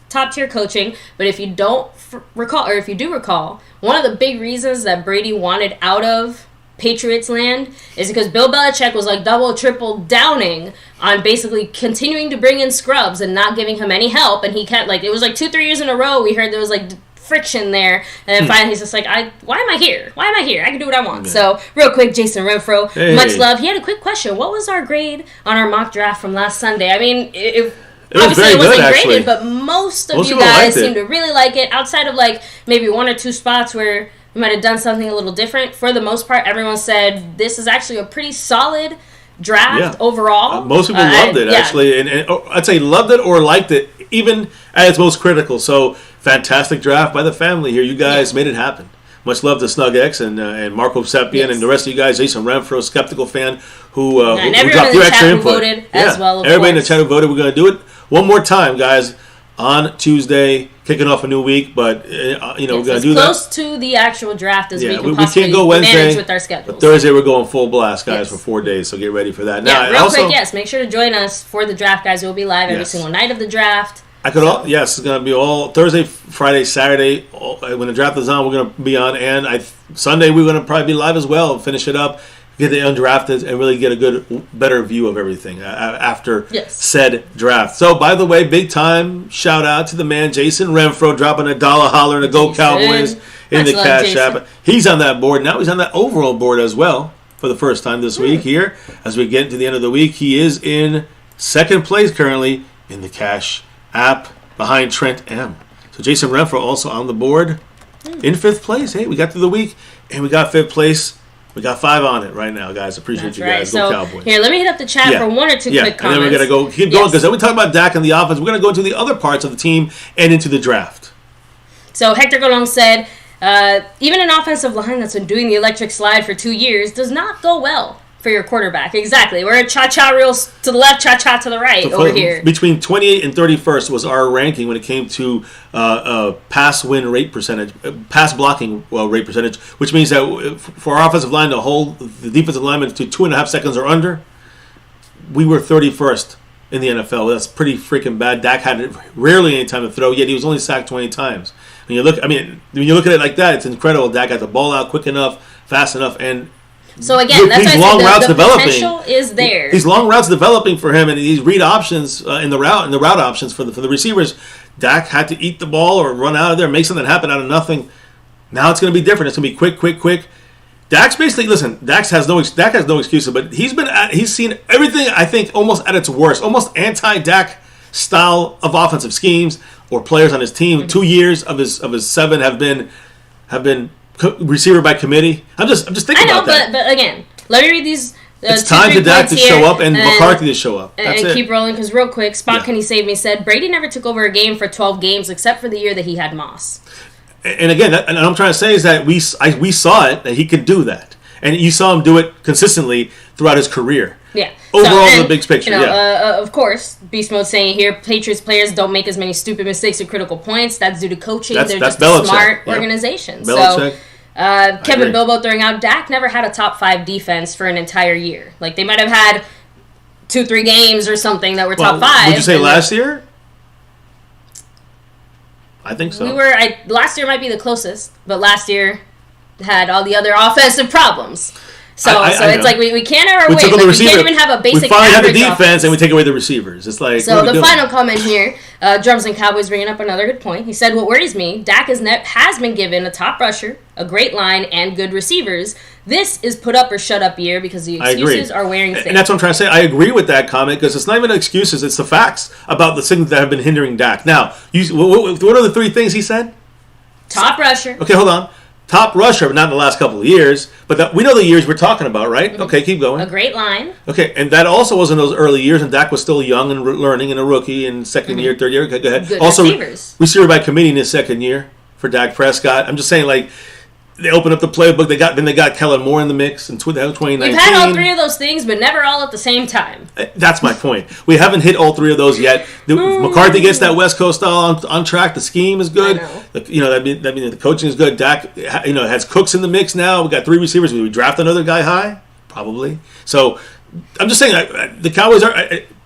top tier coaching. But if you don't recall, or if you do recall, one of the big reasons that Brady wanted out of Patriots land is because Bill Belichick was like double, triple downing on basically continuing to bring in scrubs and not giving him any help. And he kept it was like 2-3 years in a row we heard there was friction there, and then finally he's just like, why am I here? Why am I here? I can do what I want. Yeah. So real quick, Jason Renfro, much love. He had a quick question. What was our grade on our mock draft from last Sunday? I mean, obviously it wasn't graded, but most of you guys seem to really like it. Outside of maybe 1 or 2 spots where we might have done something a little different, for the most part, everyone said this is actually a pretty solid draft overall. Most people loved it, actually. And I'd say loved it or liked it, even at its most critical. So, fantastic draft by the family here. You guys made it happen. Much love to Snug X and Marco Seppian and the rest of you guys. Jason Renfro, skeptical fan, who dropped your extra input. Voted as well, everybody in the chat who voted. We're going to do it one more time, guys, on Tuesday, kicking off a new week. But we're going to do that close to the actual draft as we can possibly can't go Wednesday, manage with our schedules. But Thursday we're going full blast, guys, for 4 days. So get ready for that. Now, real quick, make sure to join us for the draft, guys. We'll be live every single night of the draft. It's going to be all Thursday, Friday, Saturday. When the draft is on, we're going to be on, and Sunday we're going to probably be live as well. Finish it up, get the undrafted, and really get a better view of everything after said draft. So, by the way, big time shout out to the man Jason Renfro dropping $1 holler to Go Cowboys in the Cash App. He's on that board now. He's on that overall board as well for the first time this week. Here, as we get to the end of the week, he is in second place currently in the Cash App behind Trent M. So Jason Renfro also on the board in 5th place. Hey, we got through the week and we got 5th place. We got 5 on it right now, guys. Appreciate you guys. Go Cowboys. Here, let me hit up the chat for 1 or 2 quick comments. And then we're going to keep going because then we talk about Dak and the offense. We're going to go into the other parts of the team and into the draft. So Hector Golong said, even an offensive line that's been doing the electric slide for 2 years does not go well for your quarterback. Exactly. We're at cha-cha reels to the left, cha-cha to the right over here. Between 28 and 31st was our ranking when it came to pass win rate percentage, pass blocking rate percentage, which means that for our offensive line to hold the defensive lineman to 2.5 seconds or under, we were 31st in the NFL. That's pretty freaking bad. Dak had rarely any time to throw, yet he was only sacked 20 times. When you look at it like that, it's incredible. Dak got the ball out quick enough, fast enough, and so again, that's why I said the potential is there. These long routes developing for him, and these read options in the route options for the receivers. Dak had to eat the ball or run out of there, make something happen out of nothing. Now it's going to be different. It's going to be quick. Dak has no excuses, but he's seen everything. I think almost at its worst, almost anti-Dak style of offensive schemes or players on his team. Mm-hmm. 2 years of his 7 have been receiver by committee. I'm just thinking about that. But again, let me read these. It's time for Dak to show up and McCarthy to show up. That's and keep rolling, because real quick, Spot Can He Save Me said, Brady never took over a game for 12 games except for the year that he had Moss. And again, and I'm trying to say is that we saw it, that he could do that. And you saw him do it consistently throughout his career. Yeah. Overall, the big picture, Of course, Beast Mode saying here, Patriots players don't make as many stupid mistakes at critical points. That's due to coaching. They're just a smart organization. Belichick. So, Kevin Bilbo throwing out, Dak never had a top 5 defense for an entire year. Like, they might have had 2-3 games or something that were top 5. Would you say last year? I think so. Last year might be the closest, but last year had all the other offensive problems. So it's like we can't have our way. Like, we can't even have a basic. We finally have the defense offense. and we take away the receivers. It's like so. The final comment here, Drums and Cowboys bringing up another good point. He said, "What worries me, Dak has been given a top rusher, a great line, and good receivers. This is put up or shut up year because the excuses are wearing thin." And that's what I'm trying to say. I agree with that comment because it's not even excuses; it's the facts about the things that have been hindering Dak. Now, what are the 3 things he said? Top rusher. Okay, hold on. Top rusher, but not in the last couple of years. But we know the years we're talking about, right? Mm-hmm. Okay, keep going. A great line. Okay, and that also was in those early years, and Dak was still young and learning and a rookie in second year, third year. Okay, go ahead. Good also, receivers. Receiver by committee in his second year for Dak Prescott. I'm just saying, like, they opened up the playbook. They got Kellen Moore in the mix in 2019. We've had all 3 of those things, but never all at the same time. That's my point. We haven't hit all 3 of those yet. McCarthy gets that West Coast style on track. The scheme is good. That means the coaching is good. Dak, has Cooks in the mix now. We got 3 receivers. Will we draft another guy high? Probably. So I'm just saying the Cowboys are.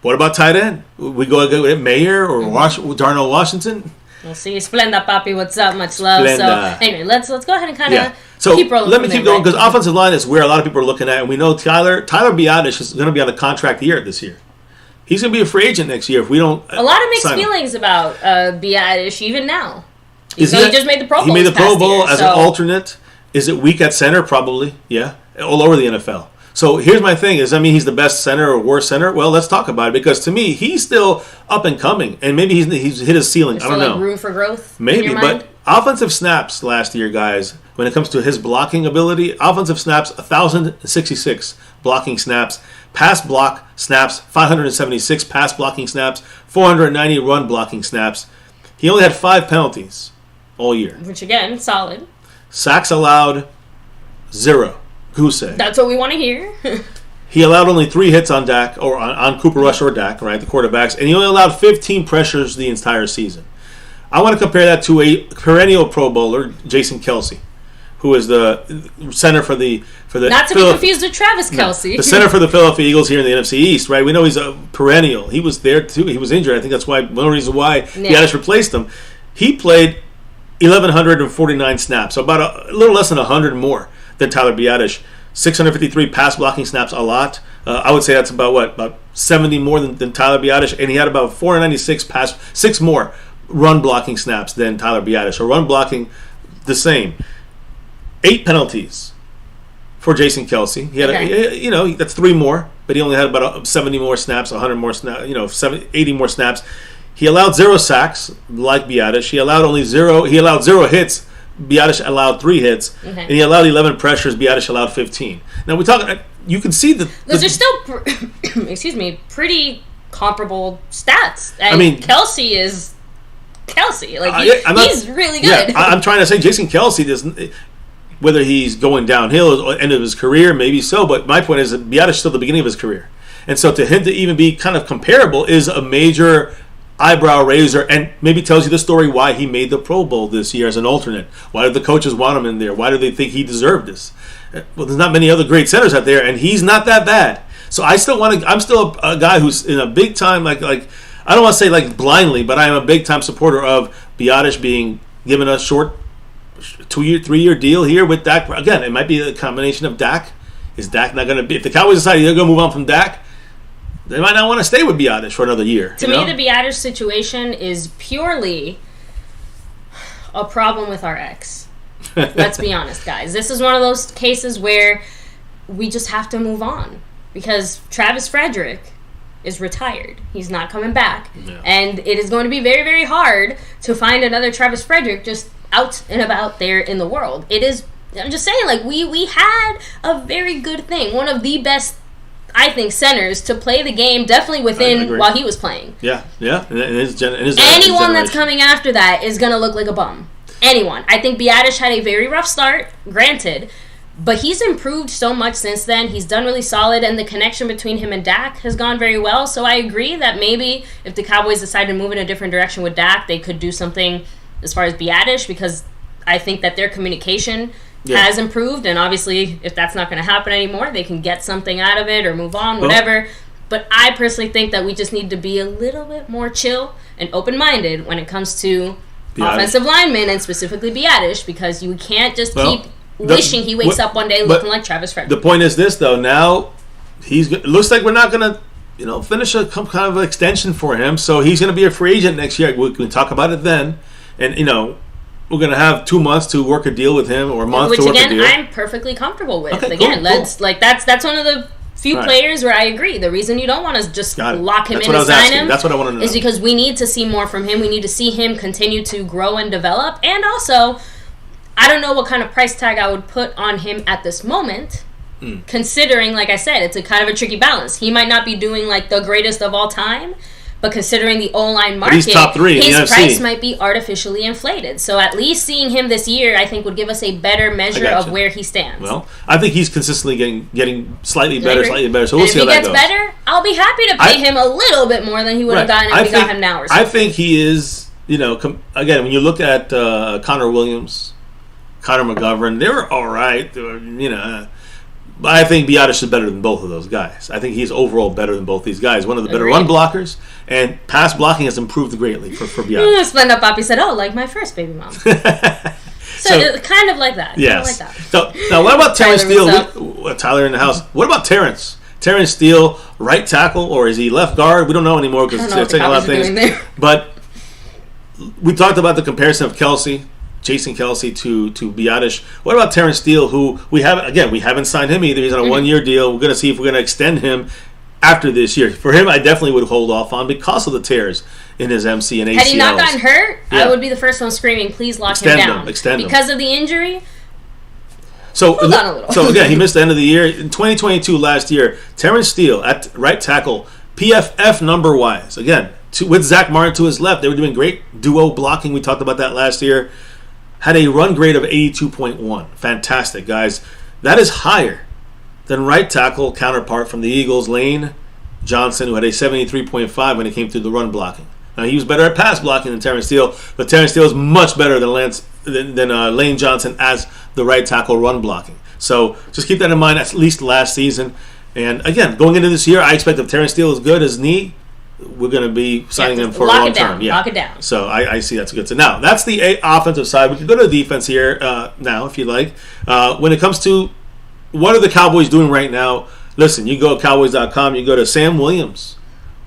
What about tight end? We go with Mayer or Darnell Washington. We'll see. Splenda, papi. What's up? Much love. Splenda. So anyway, let's go ahead and kind of keep rolling. Let me keep going because offensive line is where a lot of people are looking at, and we know Tyler Biadasz is going to be on the contract year this year. He's going to be a free agent next year if we don't. A lot of mixed feelings about Biadasz even now. He just made the Pro Bowl. He made the Pro Bowl as an alternate. Is it weak at center? Probably. Yeah, all over the NFL. So here's my thing: he's the best center or worst center? Well, let's talk about it because to me, he's still up and coming, and maybe he's hit his ceiling. I don't know. Room for growth. Maybe, but offensive snaps last year, guys. When it comes to his blocking ability, offensive snaps 1,066 blocking snaps, pass block snaps 576 pass blocking snaps, 490 run blocking snaps. He only had 5 penalties all year, which again, solid. Sacks allowed 0. Goose egg. That's what we want to hear. He allowed only 3 hits on Dak, or on Cooper Rush or Dak, right, the quarterbacks, and he only allowed 15 pressures the entire season. I want to compare that to a perennial Pro Bowler, Jason Kelce, who is the center for the not to be confused with Travis Kelce, the center for the Philadelphia Eagles here in the NFC East, right? We know he's a perennial. He was there too. He was injured. I think that's one of the reasons why Biadasz replaced him. He played 1,149 snaps, so about a little less than 100 more than Tyler Biadasz. 653 pass blocking snaps, a lot. I would say that's about 70 more than Tyler Biadasz, and he had about 496 6 more run blocking snaps than Tyler Biadasz. So run blocking, the same. 8 penalties for Jason Kelce. He had that's 3 more, but he only had about 70 more snaps, 100 more snaps, 80 more snaps. He allowed 0 sacks, like Biadasz. He allowed 0 hits. Biadasz allowed 3 hits, and he allowed 11 pressures. Biadasz allowed 15. Now you can see those are still, pretty comparable stats. And Kelce is Kelce. He's really good. Yeah, I'm trying to say Jason Kelce doesn't. Whether he's going downhill at the end of his career, maybe so. But my point is that Biadasz is still the beginning of his career, and so to him to even be kind of comparable is a major eyebrow raiser, and maybe tells you the story why he made the Pro Bowl this year as an alternate. Why did the coaches want him in there? Why do they think he deserved this? Well, there's not many other great centers out there, and he's not that bad. So I'm still a guy who's in a big time like I don't want to say like blindly, but I am a big time supporter of Biadasz being given a short 2-year, 3-year deal here with Dak. Again, it might be a combination of Dak. Is Dak not going to be? If the Cowboys decide they're going to move on from Dak, they might not want to stay with Biadasz for another year. To me, the Biadasz situation is purely a problem with our ex. Let's be honest, guys. This is one of those cases where we just have to move on because Travis Frederick is retired. He's not coming back. Yeah. And it is going to be very, very hard to find another Travis Frederick just out and about there in the world. It is, I'm just saying, we had a very good thing. One of the best, I think, centers to play the game, definitely within while he was playing. Yeah. Anyone that's coming after that is going to look like a bum. Anyone. I think Biadasz had a very rough start, granted, But he's improved so much since then. He's done really solid, and the connection between him and Dak has gone very well. So I agree that maybe if the Cowboys decide to move in a different direction with Dak, they could do something as far as Biadasz, because I think that their communication has improved. And obviously, if that's not going to happen anymore, they can get something out of it or move on, whatever. But I personally think that we just need to be a little bit more chill and open-minded when it comes to offensive linemen, and specifically Biadasz, because you can't just keep wishing he wakes up one day looking like Travis Frederick. The point is this, though. Now, it looks like we're not going to, finish some kind of extension for him. So he's going to be a free agent next year. We can talk about it then. And, we're going to have 2 months to work a deal with him, or a month to work a deal. Which, again, I'm perfectly comfortable with. Okay, again, cool. That's one of the few players where I agree. The reason you don't want to just lock him in and sign him that's what I want to know. Is because we need to see more from him. We need to see him continue to grow and develop. And also, I don't know what kind of price tag I would put on him at this moment, considering, like I said, it's a kind of a tricky balance. He might not be doing like the greatest of all time, but considering the O-line market, he's top 3 his price might be artificially inflated. So at least seeing him this year, I think, would give us a better measure of where he stands. Well, I think he's consistently getting slightly better. So we'll see how that goes. If he gets better, I'll be happy to pay him a little bit more than he would have gotten if we got him now or something. I think he is, again, when you look at Connor Williams, Connor McGovern, they were all right, but I think Biadasz is better than both of those guys. I think he's overall better than both these guys. One of the better run blockers, and pass blocking has improved greatly for Biadasz. Splenda Poppy said, like my first baby mom. so kind of like that. Yes. Kind of like that. So now what about Terrence Steele? Tyler in the house. What about Terrence? Terrence Steele, right tackle, or is he left guard? We don't know anymore because it's taking a lot of things. But we talked about the comparison of Jason Kelsey to Biadasz. What about Terrence Steele, who we haven't signed him either. He's on a 1-year deal. We're going to see if we're going to extend him after this year. For him, I definitely would hold off on because of the tears in his MC and ACLs. Had he not gotten hurt, I would be the first one screaming, please lock him down. Extend him. Because of the injury, hold on a little. So again, he missed the end of the year. In 2022 last year, Terrence Steele at right tackle, PFF number-wise. Again, with Zach Martin to his left, they were doing great duo blocking. We talked about that last year. Had a run grade of 82.1. Fantastic, guys. That is higher than right tackle counterpart from the Eagles, Lane Johnson, who had a 73.5 when it came to the run blocking. Now, he was better at pass blocking than Terrence Steele, but Terrence Steele is much better than Lane Johnson as the right tackle run blocking. So just keep that in mind, at least last season. And again, going into this year, I expect if Terrence Steele is good as knee, we're going to be signing him for a long term. Lock it down. So I see that's good. So now, that's the offensive side. We can go to the defense here now, if you like. When it comes to what are the Cowboys doing right now, listen, you go to Cowboys.com, you go to Sam Williams.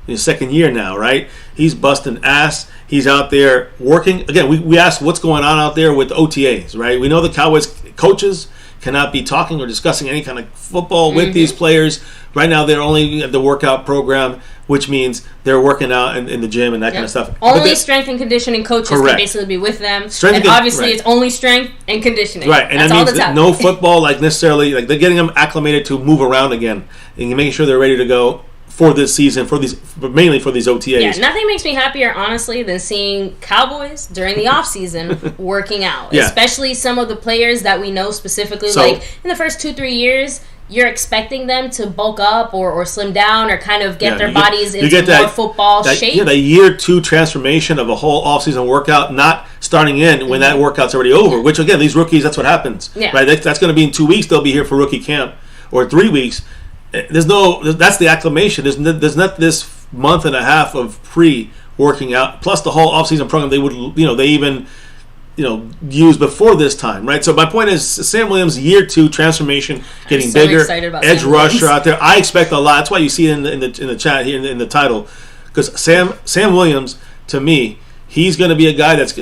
In his second year now, right? He's busting ass. He's out there working. Again, we asked what's going on out there with OTAs, right? We know the Cowboys coaches cannot be talking or discussing any kind of football with these players. Right now, they're only at the workout program, which means they're working out in the gym and that kind of stuff. Only strength and conditioning coaches can basically be with them. Obviously, it's only strength and conditioning. Right, and that means no football, necessarily. They're getting them acclimated to move around again and making sure they're ready to go for this season, mainly for these OTAs. Yeah, nothing makes me happier, honestly, than seeing Cowboys during the offseason working out. Yeah. Especially some of the players that we know specifically. In the first 2-3 years, you're expecting them to bulk up or slim down or kind of get their bodies into more football shape. Yeah, the year 2 transformation of a whole offseason workout, not starting in when that workout's already over. Which, again, these rookies, that's what happens. Yeah. Right? That's going to be in 2 weeks. They'll be here for rookie camp, or 3 weeks. That's the acclimation. There's not this month and a half of pre-working out, plus the whole offseason program they even use before this time, right? So my point is, Sam Williams, year 2 transformation, getting bigger, edge rusher out there. I expect a lot. That's why you see it in the chat here in the title, because Sam Williams, to me, he's going to be a guy that's.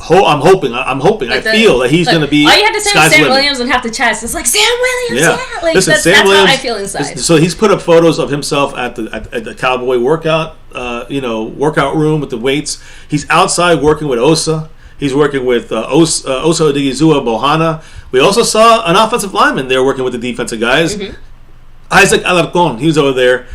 I'm hoping. I feel that he's going to be. All you have to say is Sam Williams and half the chat. It's like Sam Williams. Yeah. Listen, that's Williams, how I feel inside. So he's put up photos of himself at the Cowboy workout, workout room with the weights. He's outside working with Osa. He's working with Osa Odigizua Bohana. We also saw an offensive lineman there working with the defensive guys. Isaac Alarcon. He was over there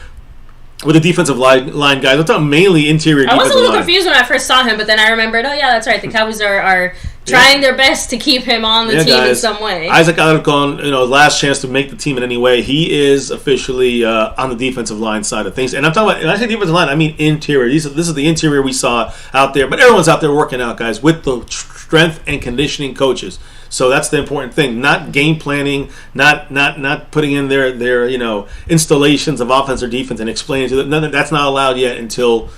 with the defensive line guys. I'm talking mainly interior defensive line. I was a little confused when I first saw him, but then I remembered, that's right. The Cowboys are trying their best to keep him on the team in some way. Isaac Alarcon, last chance to make the team in any way. He is officially on the defensive line side of things. And I'm talking about, when I say defensive line, I mean interior. This is the interior we saw out there. But everyone's out there working out, guys, with the strength and conditioning coaches. So that's the important thing. Not game planning, not putting in their installations of offense or defense and explaining to them. None of that's not allowed yet until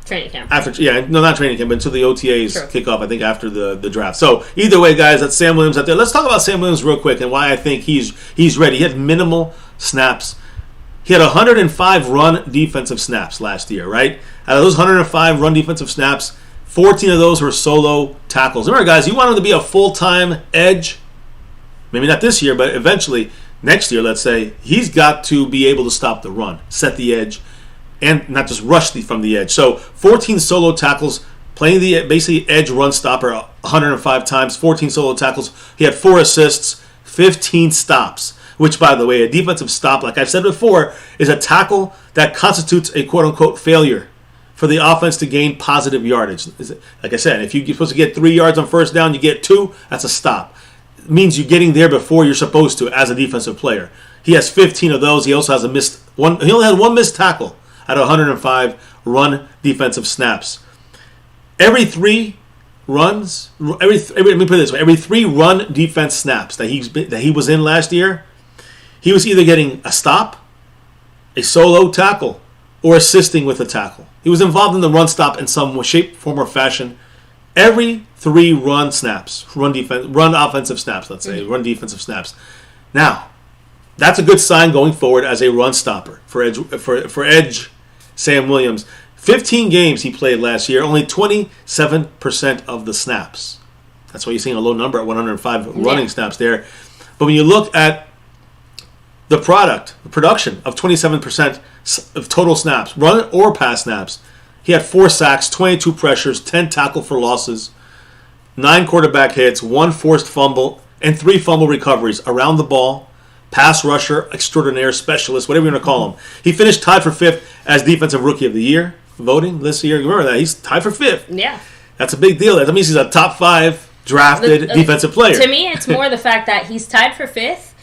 training camp. Not training camp, but until the OTAs kick off, I think, after the draft. So either way, guys, that's Sam Williams out there. Let's talk about Sam Williams real quick and why I think he's ready. He had minimal snaps. He had 105 run defensive snaps last year, right? Out of those 105 run defensive snaps, 14 of those were solo tackles. Remember, guys, you want him to be a full-time edge. Maybe not this year, but eventually, next year, let's say, he's got to be able to stop the run, set the edge, and not just rush from the edge. So 14 solo tackles, playing the basically edge run stopper 105 times, 14 solo tackles. He had 4 assists, 15 stops, which, by the way, a defensive stop, like I've said before, is a tackle that constitutes a quote-unquote failure for the offense to gain positive yardage. Like I said, if you're supposed to get 3 yards on first down, you get 2, that's a stop. It means you're getting there before you're supposed to as a defensive player. He has 15 of those. He also has he only had 1 missed tackle out of 105 run defensive snaps. Every 3 runs, let me put it this way, every 3 run defense snaps that he was in last year, he was either getting a stop, a solo tackle, or assisting with a tackle. He was involved in the run stop in some shape, form, or fashion. Every 3 run offensive snaps, let's say, run defensive snaps. Now, that's a good sign going forward as a run stopper for edge Sam Williams. 15 games he played last year, only 27% of the snaps. That's why you're seeing a low number at 105 running snaps there. But when you look at the production of 27% of total snaps, run or pass snaps, he had 4 sacks, 22 pressures, 10 tackle for losses, 9 quarterback hits, 1 forced fumble, and 3 fumble recoveries around the ball. Pass rusher, extraordinaire, specialist, whatever you want to call him. He finished tied for 5th as Defensive Rookie of the Year voting this year. Remember that. He's tied for 5th. Yeah. That's a big deal. That means he's a top 5 drafted defensive player. To me, it's more the fact that he's tied for 5th,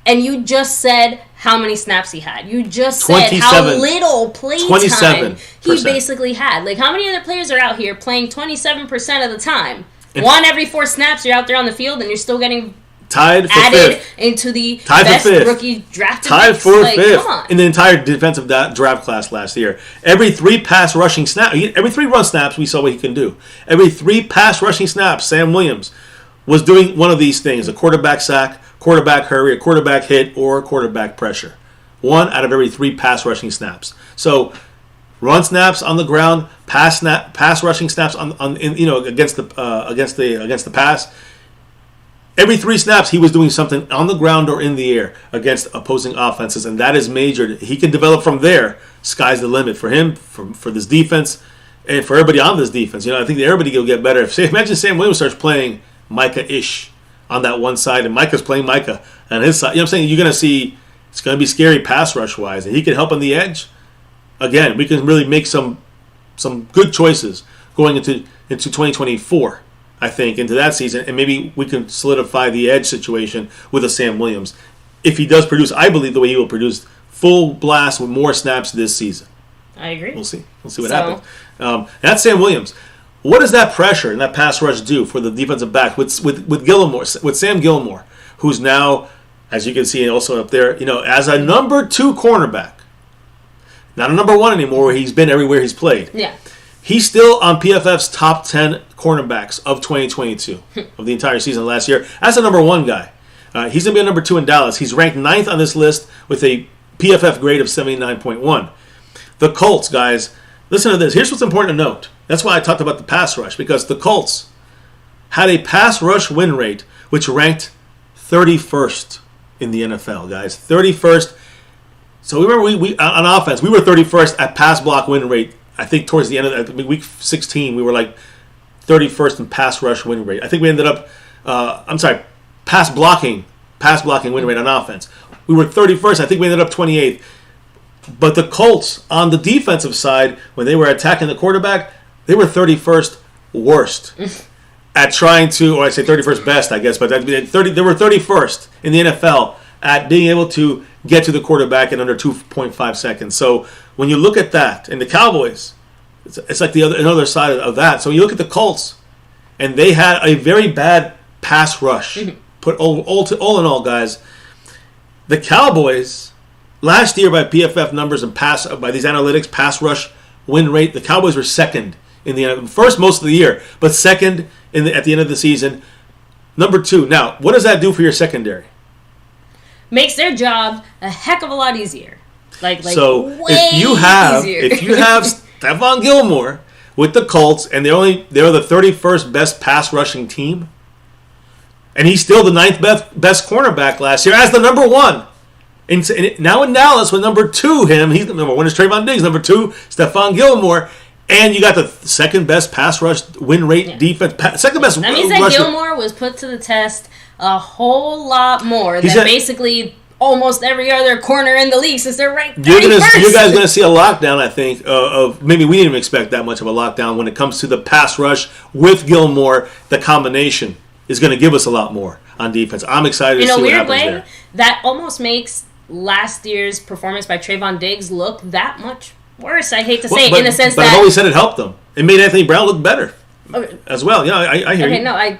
and you just said how many snaps he had. You just said how little play time he basically had. Like, how many other players are out here playing 27% of the time? One every 4 snaps, you're out there on the field, and you're still getting tied for added 5th. Into the tied best for 5th. Rookie drafted. Tied for like, 5th in the entire defensive draft class last year. Every 3 pass rushing snaps, every 3 run snaps, we saw what he can do. Every 3 pass rushing snaps, Sam Williams was doing one of these things: a quarterback sack, quarterback hurry, a quarterback hit, or a quarterback pressure. 1 out of every 3 pass rushing snaps. So, run snaps on the ground, pass rushing snaps against the pass. Every 3 snaps, he was doing something on the ground or in the air against opposing offenses, and that is major. He can develop from there. Sky's the limit for him, for this defense, and for everybody on this defense. I think that everybody will get better. Imagine Sam Williams starts playing Micah-ish on that one side, and Micah's playing Micah on his side. You know what I'm saying? You're going to see it's going to be scary pass rush-wise, and he can help on the edge. Again, we can really make some good choices going into 2024. I think, into that season, and maybe we can solidify the edge situation with a Sam Williams. If he does produce, I believe the way he will produce full blast with more snaps this season. I agree. We'll see what happens. That's Sam Williams. What does that pressure and that pass rush do for the defensive back with Sam Gilmore, who's now, as you can see also up there, as a number 2 cornerback, not a number 1 anymore, where he's been everywhere he's played. Yeah. He's still on PFF's top 10 cornerbacks of 2022, of the entire season last year. That's a number 1 guy. He's going to be a number 2 in Dallas. He's ranked 9th on this list with a PFF grade of 79.1. The Colts, guys, listen to this. Here's what's important to note. That's why I talked about the pass rush, because the Colts had a pass rush win rate which ranked 31st in the NFL, guys. 31st. So remember, we on offense, we were 31st at pass block win rate. I think towards the end of week 16, we were like 31st in pass rush win rate. I think we ended up, pass blocking win rate on offense. We were 31st. I think we ended up 28th. But the Colts, on the defensive side, when they were attacking the quarterback, they were 31st worst. at trying to, or I say 31st best, I guess, but they were 31st in the NFL at being able to get to the quarterback in under 2.5 seconds. So when you look at that, and the Cowboys, it's like another side of that. So when you look at the Colts, and they had a very bad pass rush. Put all in all, guys, the Cowboys last year by PFF numbers and by these analytics, pass rush win rate, the Cowboys were second in the first most of the year, but second at the end of the season. Number 2. Now, what does that do for your secondary? Makes their job a heck of a lot easier. So way if you have Stephon Gilmore with the Colts, and they're the 31st best pass rushing team, and he's still the 9th best cornerback last year as the number 1. And now in Dallas with number 2, he's the number 1 is Trayvon Diggs, number 2 Stephon Gilmore, and you got the second best pass rush win rate defense, second best. That means that Gilmore was put to the test a whole lot more than basically almost every other corner in the league since they're ranked 31st. You guys are going to see a lockdown, I think, of maybe we didn't even expect that much of a lockdown when it comes to the pass rush with Gilmore. The combination is going to give us a lot more on defense. I'm excited to see what happens there. In a weird way, that almost makes last year's performance by Trayvon Diggs look that much worse. I hate to say it, in the sense that... But I've always said it helped them. It made Anthony Brown look better as well. Yeah, I hear you. Okay, no,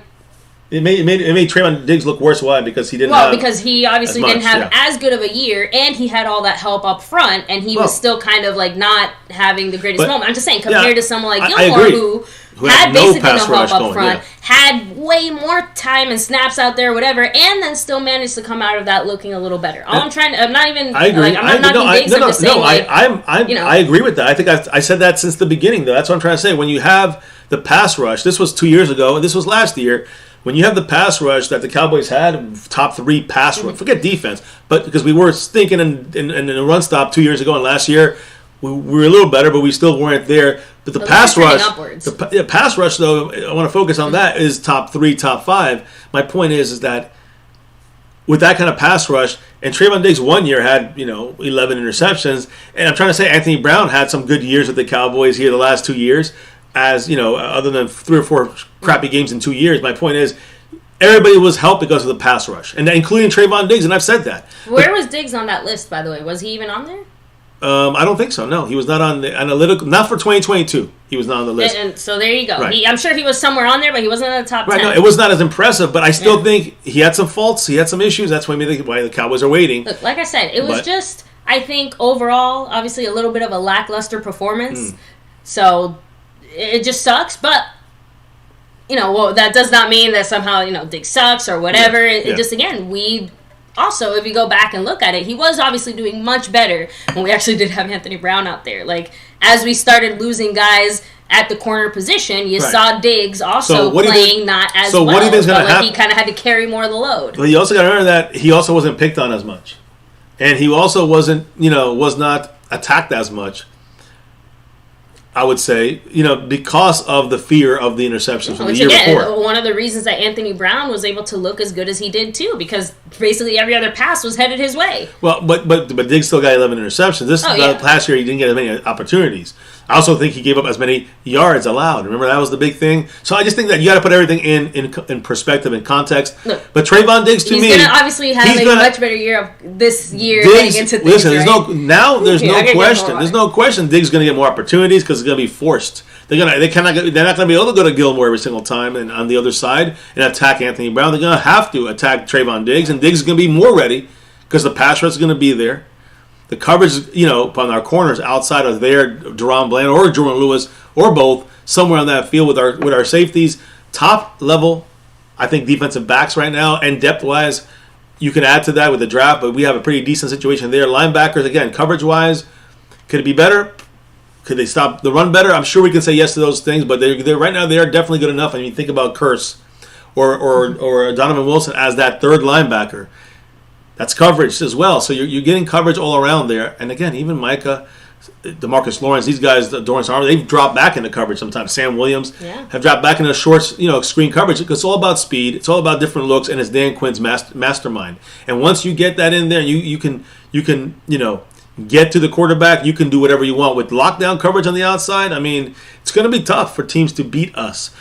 It made Trayvon Diggs look worse. Why? Because he didn't have because he obviously didn't have as good of a year, and he had all that help up front, and he was still kind of like not having the greatest moment. I'm just saying, compared to someone like Gilmore, who had basically no help up front, had way more time and snaps out there, whatever, and then still managed to come out of that looking a little better. I'm not even. I agree. I'm not knocking Diggs. I'm just saying. I agree with that. I think I said that since the beginning, though. That's what I'm trying to say. When you have the pass rush, this was 2 years ago, and this was last year. When you have the pass rush that the Cowboys had, top 3 pass rush, forget defense, but because we were stinking in a run stop 2 years ago, and last year we were a little better, but we still weren't there. But the pass rush, pass rush, though, I want to focus on that, is top 3, top 5. My point is that with that kind of pass rush, and Trayvon Diggs 1 year had 11 interceptions, and I'm trying to say Anthony Brown had some good years with the Cowboys here the last 2 years. As other than 3 or 4 crappy games in 2 years, my point is everybody was helped because of the pass rush, and including Trayvon Diggs, and I've said that. Where was Diggs on that list, by the way? Was he even on there? I don't think so. No, he was not on the analytical. Not for 2022. He was not on the list. And so there you go. Right. I'm sure he was somewhere on there, but he wasn't in the top 10. No, it was not as impressive, but I still think he had some faults. He had some issues. That's why the Cowboys are waiting. Look, like I said, it was just, I think, overall, obviously a little bit of a lackluster performance. So it just sucks, but that does not mean that somehow Diggs sucks or whatever. It just, again, we also, if you go back and look at it, he was obviously doing much better when we actually did have Anthony Brown out there. Like, as we started losing guys at the corner position, you saw Diggs also playing not as well. What do you think is going to happen? He kind of had to carry more of the load. But you also got to remember that he also wasn't picked on as much, and he also wasn't was not attacked as much. I would say, because of the fear of the interceptions from the year before. One of the reasons that Anthony Brown was able to look as good as he did, too, because basically every other pass was headed his way. Well, but Diggs still got 11 interceptions. Last year he didn't get as many opportunities. I also think he gave up as many yards allowed. Remember, that was the big thing? So I just think that you got to put everything in perspective and context. Look, but Trayvon Diggs, to me... He's going to obviously have a much better year this year heading into things, listen, right? there's no question. There's no question Diggs is going to get more opportunities because it's going to be forced. They're not going to be able to go to Gilmore every single time and on the other side and attack Anthony Brown. They're going to have to attack Trayvon Diggs, and Diggs is going to be more ready because the pass rush is going to be there. The coverage, upon our corners outside of there, Deron Bland or Jordan Lewis or both, somewhere on that field with our safeties, top level, I think, defensive backs right now, and depth-wise, you can add to that with the draft, but we have a pretty decent situation there. Linebackers, again, coverage-wise, could it be better? Could they stop the run better? I'm sure we can say yes to those things, but they're right now they are definitely good enough. I mean, think about Curse or Donovan Wilson as that third linebacker. That's coverage as well. So you're getting coverage all around there. And again, even Micah, DeMarcus Lawrence, these guys, Dorrance Armour, they've dropped back into coverage sometimes. Sam Williams have dropped back into short, screen coverage because it's all about speed. It's all about different looks, and it's Dan Quinn's mastermind. And once you get that in there, you can get to the quarterback. You can do whatever you want with lockdown coverage on the outside. I mean, it's going to be tough for teams to beat us.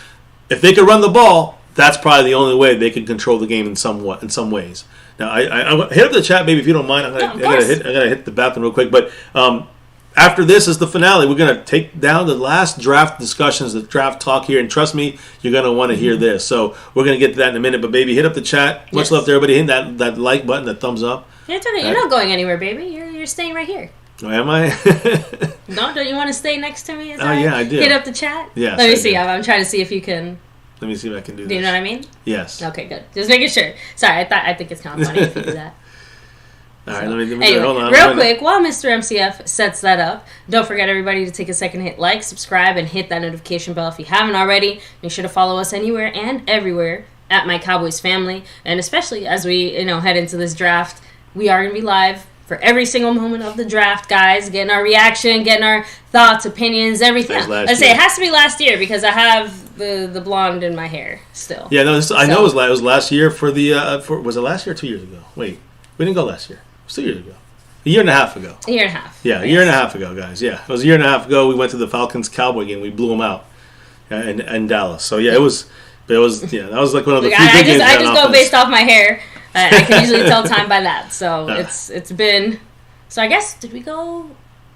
if they could run the ball, that's probably the only way they can control the game in some ways. Now, I hit up the chat, baby, if you don't mind. I gotta hit the bathroom real quick. But after this is the finale. We're gonna take down the last draft discussions, the draft talk here, and trust me, you're gonna want to hear this. So we're gonna get to that in a minute. But baby, hit up the chat. Much love to everybody. Hit that like button, that thumbs up. You're not going anywhere, baby. You're staying right here. Oh, am I? Don't you want to stay next to me? Yeah, I do. Hit up the chat? Yes, Let me see. I'm trying to see if you can... Let me see if I can do this. Do you know what I mean? Yes. Okay, good. Just making sure. Sorry, I think it's kind of funny if you do that. All right, let me anyway, hold on. Real quick, while Mr. MCF sets that up, don't forget, everybody, to take a second, hit like, subscribe, and hit that notification bell if you haven't already. Make sure to follow us anywhere and everywhere at MyCowboysFamily. And especially as we head into this draft, we are going to be live for every single moment of the draft, guys, getting our reaction, getting our thoughts, opinions, everything. I say it has to be last year because I have the blonde in my hair still. Yeah, no, I know it was last year for the was it last year or 2 years ago? Wait, we didn't go last year. It was 2 years ago. A year and a half ago. A year and a half. Yeah, a year and a half ago, guys. Yeah, it was a year and a half ago. We went to the Falcons-Cowboy game. We blew them out in Dallas. So yeah, that was like one of the few big games. I just go based off my hair. I can usually tell time by that. So it's been. So I guess did we go?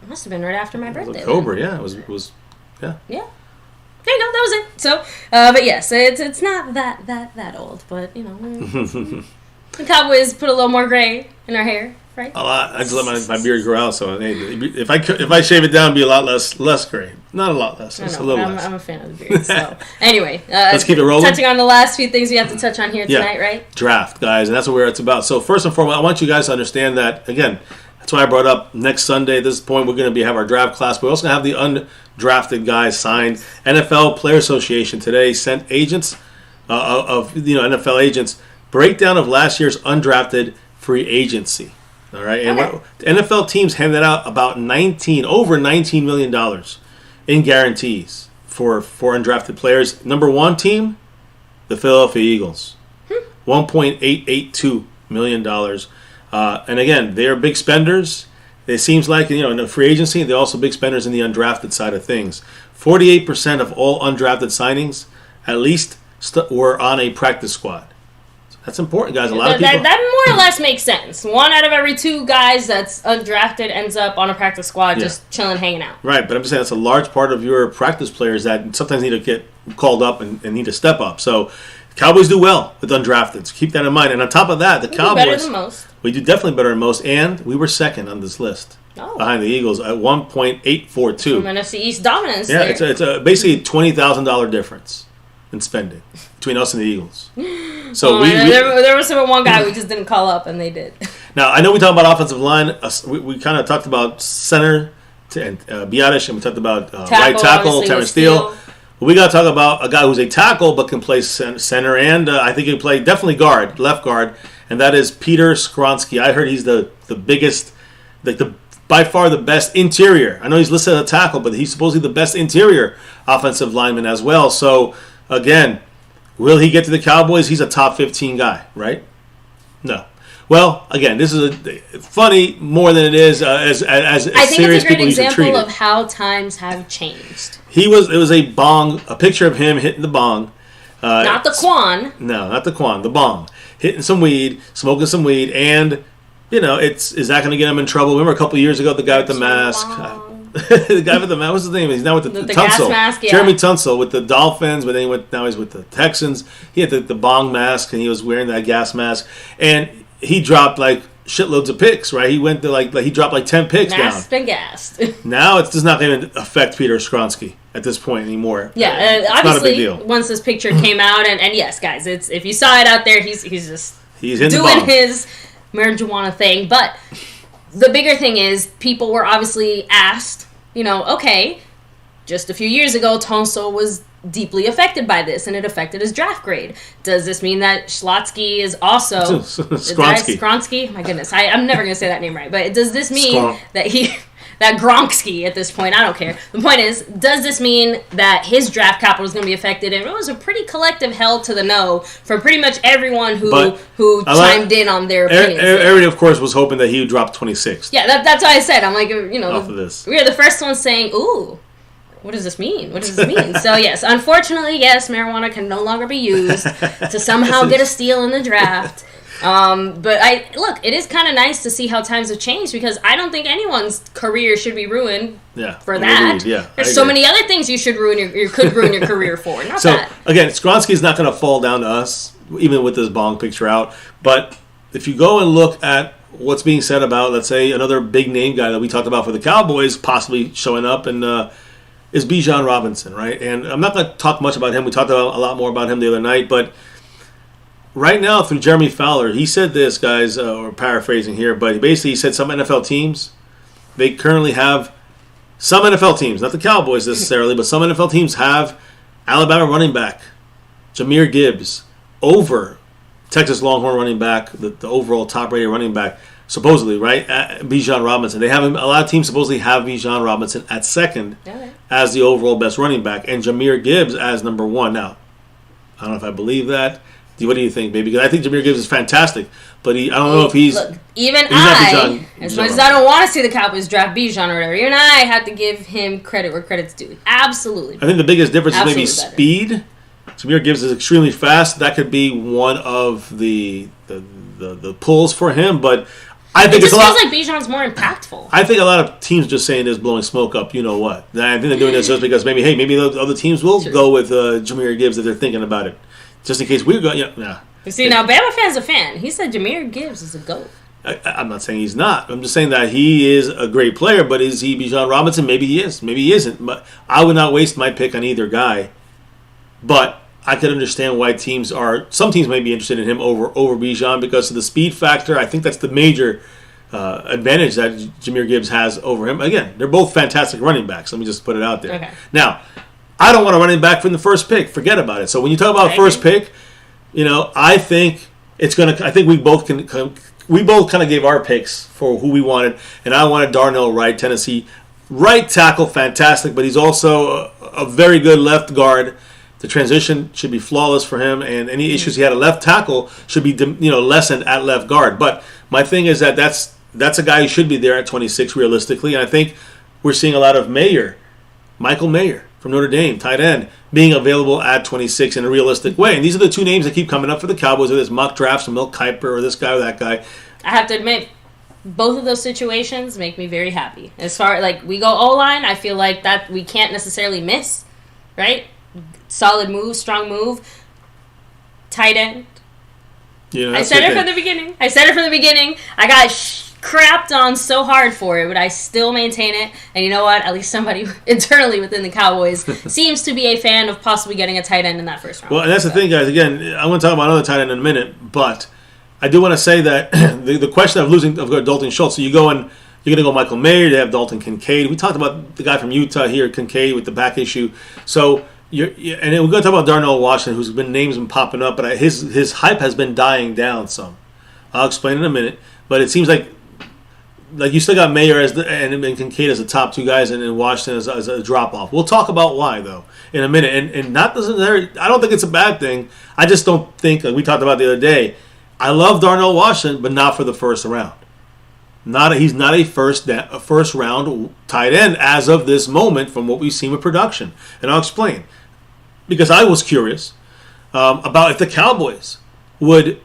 It must have been right after my birthday. October, yeah. It was yeah. Yeah. There you go. That was it. So, but yes, it's not that old, but the Cowboys put a little more gray in our hair, right? A lot. I just let my beard grow out, so if I shave it down, it'd be a lot less gray. Not a lot less. Just a little less. I'm a fan of the beard. So anyway, let's keep it rolling. Touching on the last few things we have to touch on here tonight, right? Draft, guys, and that's what it's about. So first and foremost, I want you guys to understand that again. That's why I brought up next Sunday. At this point, we're going to have our draft class. But we're also going to have the undrafted guys signed. NFL Player Association today sent agents of NFL agents breakdown of last year's undrafted free agency. All right, and NFL teams handed out about over $19 million in guarantees for undrafted players. Number one team, the Philadelphia Eagles, $1.882 million. And again, they are big spenders. It seems like in the free agency, they're also big spenders in the undrafted side of things. 48% of all undrafted signings, at least, were on a practice squad. That's important, guys. A lot of people. That more or less makes sense. 1 out of every 2 guys that's undrafted ends up on a practice squad, just chilling, hanging out. Right, but I'm just saying that's a large part of your practice players that sometimes need to get called up and need to step up. So Cowboys do well with undrafteds. So keep that in mind. And on top of that, the Cowboys do better than most. We do definitely better than most, and we were second on this list behind the Eagles at 1.842. From NFC East dominance. Yeah, it's basically a $20,000 difference in spending between us and the Eagles. So there was one guy we just didn't call up, and they did. Now I know we talked about offensive line. We kind of talked about center and Biadish, and we talked about right tackle Terrence Steele. We got to talk about a guy who's a tackle but can play center, and I think he can play definitely left guard, and that is Peter Skronsky. I heard he's the biggest, by far the best interior. I know he's listed as a tackle, but he's supposedly the best interior offensive lineman as well. So again, will he get to the Cowboys? He's a top 15 guy, right? No. Well, again, this is funny more than it is as I think serious it's a great people used to treat example it. of how times have changed. It was a picture of him hitting the bong. Not the Quan. No, not the Quan, the bong. Hitting some weed, smoking some weed, and, is that going to get him in trouble? Remember a couple of years ago, the guy with the mask? The guy with the mask, what's his name? He's now with the Tunsil. Gas mask, yeah. Jeremy Tunsil with the Dolphins, but then now he's with the Texans. He had the bong mask, and he was wearing that gas mask. And he dropped, shitloads of picks, right? He went to, he dropped 10 picks down. Masked and gassed. Now it does not even affect Peter Skronsky at this point anymore. Yeah, it's obviously, not a big deal. Once this picture came out, and yes, guys, if you saw it out there, he's doing his marijuana thing. But the bigger thing is, people were obviously asked, okay, just a few years ago, Tunsil was deeply affected by this, and it affected his draft grade. Does this mean that Schlotsky is also Skronsky? My goodness, I'm never going to say that name right. But does this mean that Gronksky at this point? I don't care. The point is, does this mean that his draft capital is going to be affected? And it was a pretty collective hell to the no for pretty much everyone who chimed in on their opinions. Everybody, of course, was hoping that he would drop 26th. Yeah, that's why I said, I'm like, off of this. We were the first ones saying, ooh, what does this mean? What does this mean? So, yes, unfortunately, yes, marijuana can no longer be used to somehow get a steal in the draft. But it is kind of nice to see how times have changed, because I don't think anyone's career should be ruined for that. There's so many other things you should could ruin your career for. Not that. Again, Skronsky's not going to fall down to us, even with this bong picture out. But if you go and look at what's being said about, let's say, another big name guy that we talked about for the Cowboys possibly showing up, and is Bijan Robinson, right? And I'm not going to talk much about him. We talked a lot more about him the other night, but right now, through Jeremy Fowler, he said this, guys, or paraphrasing here, but basically he said some NFL teams, they currently have, some NFL teams, not the Cowboys necessarily, but some NFL teams have Alabama running back Jahmyr Gibbs over Texas Longhorn running back, the overall top-rated running back, supposedly, right, Bijan Robinson. They have him, a lot of teams supposedly have Bijan Robinson at second as the overall best running back, and Jahmyr Gibbs as number one. Now, I don't know if I believe that. What do you think, baby? Because I think Jahmyr Gibbs is fantastic, but I don't know if he's... Look, as much as I don't want to see the Cowboys draft Bijan or whatever, even I have to give him credit where credit's due. Absolutely. I think the biggest difference is maybe speed. Jahmyr Gibbs is extremely fast. That could be one of the pulls for him, but I think it just feels like Bijan's more impactful. I think a lot of teams just saying this, blowing smoke up, you know what. I think they're doing this just because maybe the other teams will go with Jahmyr Gibbs if they're thinking about it. Just in case we're going, yeah. See, now Bama fan's a fan. He said Jahmyr Gibbs is a GOAT. I'm not saying he's not. I'm just saying that he is a great player, but is he Bijan Robinson? Maybe he is. Maybe he isn't. But I would not waste my pick on either guy. But I could understand why some teams may be interested in him over Bijan because of the speed factor. I think that's the major advantage that Jahmyr Gibbs has over him. Again, they're both fantastic running backs. Let me just put it out there. Okay. Now, I don't want a running back from the first pick. Forget about it. So when you talk about first pick, I think it's gonna. I think we both kind of gave our picks for who we wanted, and I wanted Darnell Wright, Tennessee right tackle, fantastic, but he's also a very good left guard. The transition should be flawless for him, and any issues he had at left tackle should be lessened at left guard. But my thing is that's a guy who should be there at 26 realistically, and I think we're seeing a lot of Michael Mayer from Notre Dame, tight end, being available at 26 in a realistic way. And these are the two names that keep coming up for the Cowboys, whether it's mock drafts from Mel Kiper or this guy or that guy. I have to admit, both of those situations make me very happy. As far as, we go O-line, I feel like that we can't necessarily miss, right? Solid move, strong move. Tight end. I said it from the beginning. I got crapped on so hard for it, but I still maintain it. And you know what? At least somebody internally within the Cowboys seems to be a fan of possibly getting a tight end in that first round. Well, and that's the thing, guys. Again, I'm going to talk about another tight end in a minute, but I do want to say that the question of Dalton Schultz, so you're going to go Michael Mayer, they have Dalton Kincaid. We talked about the guy from Utah here, Kincaid, with the back issue. So, and then we're going to talk about Darnell Washington, whose name's been popping up, but his hype has been dying down some. I'll explain in a minute, but it seems like you still got Mayer and Kincaid as the top two guys, and then Washington as a drop off. We'll talk about why though in a minute, and not necessarily. I don't think it's a bad thing. I just don't think, like we talked about the other day. I love Darnell Washington, but not for the first round. He's not a first round tight end as of this moment from what we've seen with production, and I'll explain because I was curious about if the Cowboys would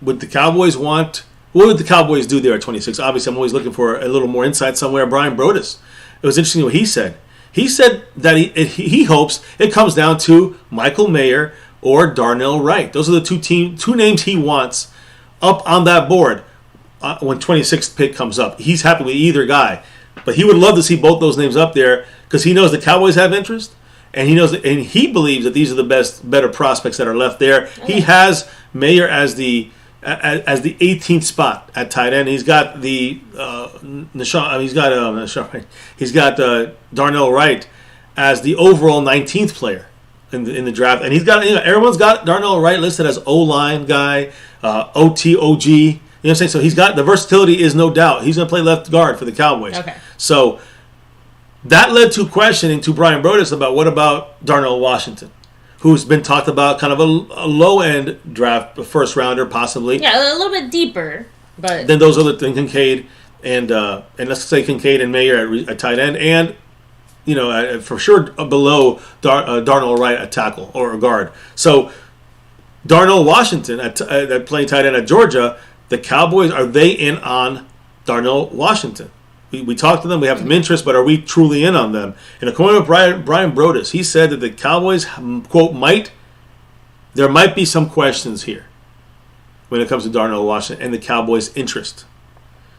the Cowboys want. What would the Cowboys do there at 26? Obviously, I'm always looking for a little more insight somewhere. Brian Broaddus. It was interesting what he said. He said that he hopes it comes down to Michael Mayer or Darnell Wright. Those are the two names he wants up on that board when 26th pick comes up. He's happy with either guy. But he would love to see both those names up there because he knows the Cowboys have interest, and he believes that these are the better prospects that are left there. Okay. He has Mayer as the 18th spot at tight end. He's got he's got Darnell Wright as the overall 19th player in the draft, and he's got everyone's got Darnell Wright listed as O-line guy, OT, OG. You know what I'm saying? So he's got the versatility is no doubt. He's going to play left guard for the Cowboys. Okay. So that led to questioning to Brian Broaddus about what about Darnell Washington, who's been talked about kind of a low-end draft, a first-rounder possibly. Yeah, a little bit deeper. But then those other things, Kincaid and let's say Kincaid and Mayer at tight end. And, for sure below Darnell Wright at tackle or guard. So Darnell Washington at playing tight end at Georgia, the Cowboys, are they in on Darnell Washington? We talked to them. We have some interest, but are we truly in on them? And according to Brian Brodus, he said that the Cowboys, quote, there might be some questions here when it comes to Darnell Washington and the Cowboys' interest.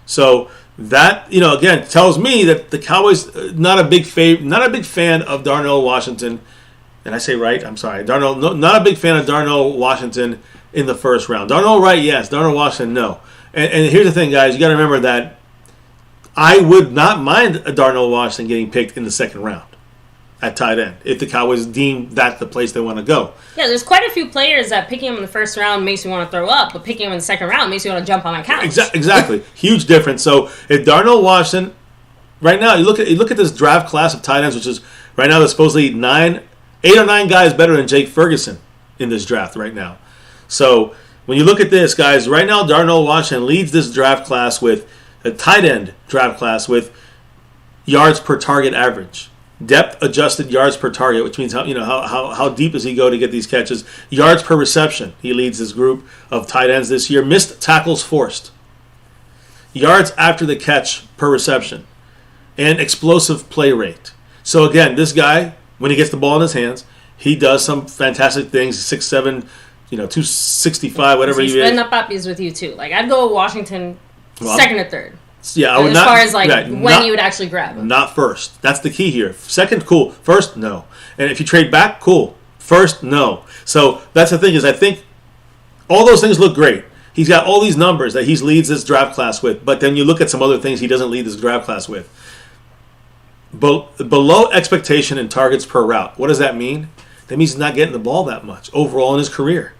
So that, again, tells me that the Cowboys not a big fan of Darnell Washington. And I say right? I'm sorry. Not a big fan of Darnell Washington in the first round. Darnell Wright, yes. Darnell Washington, no. And here's the thing, guys. You got to remember that I would not mind a Darnell Washington getting picked in the second round at tight end if the Cowboys deem that the place they want to go. Yeah, there's quite a few players that picking him in the first round makes me want to throw up, but picking him in the second round makes me want to jump on my couch. Exactly. Huge difference. So if Darnell Washington, right now, you look at this draft class of tight ends, which is right now there's supposedly 8 or 9 guys better than Jake Ferguson in this draft right now. So when you look at this, guys, right now Darnell Washington leads this draft class with a tight end draft class with yards per target average, depth adjusted yards per target, which means how deep does he go to get these catches? Yards per reception. He leads this group of tight ends this year. Missed tackles forced, yards after the catch per reception, and explosive play rate. So again, this guy, when he gets the ball in his hands, he does some fantastic things. 6'7", 265, whatever he is. He's splitting up puppies with you too. Like I'd go Washington second or third. Yeah, I would as not. As far as when you would actually grab him. Not first. That's the key here. Second, cool. First, no. And if you trade back, cool. First, no. So that's the thing is I think all those things look great. He's got all these numbers that he leads this draft class with, but then you look at some other things he doesn't lead this draft class with. Below expectation in targets per route. What does that mean? That means he's not getting the ball that much overall in his career.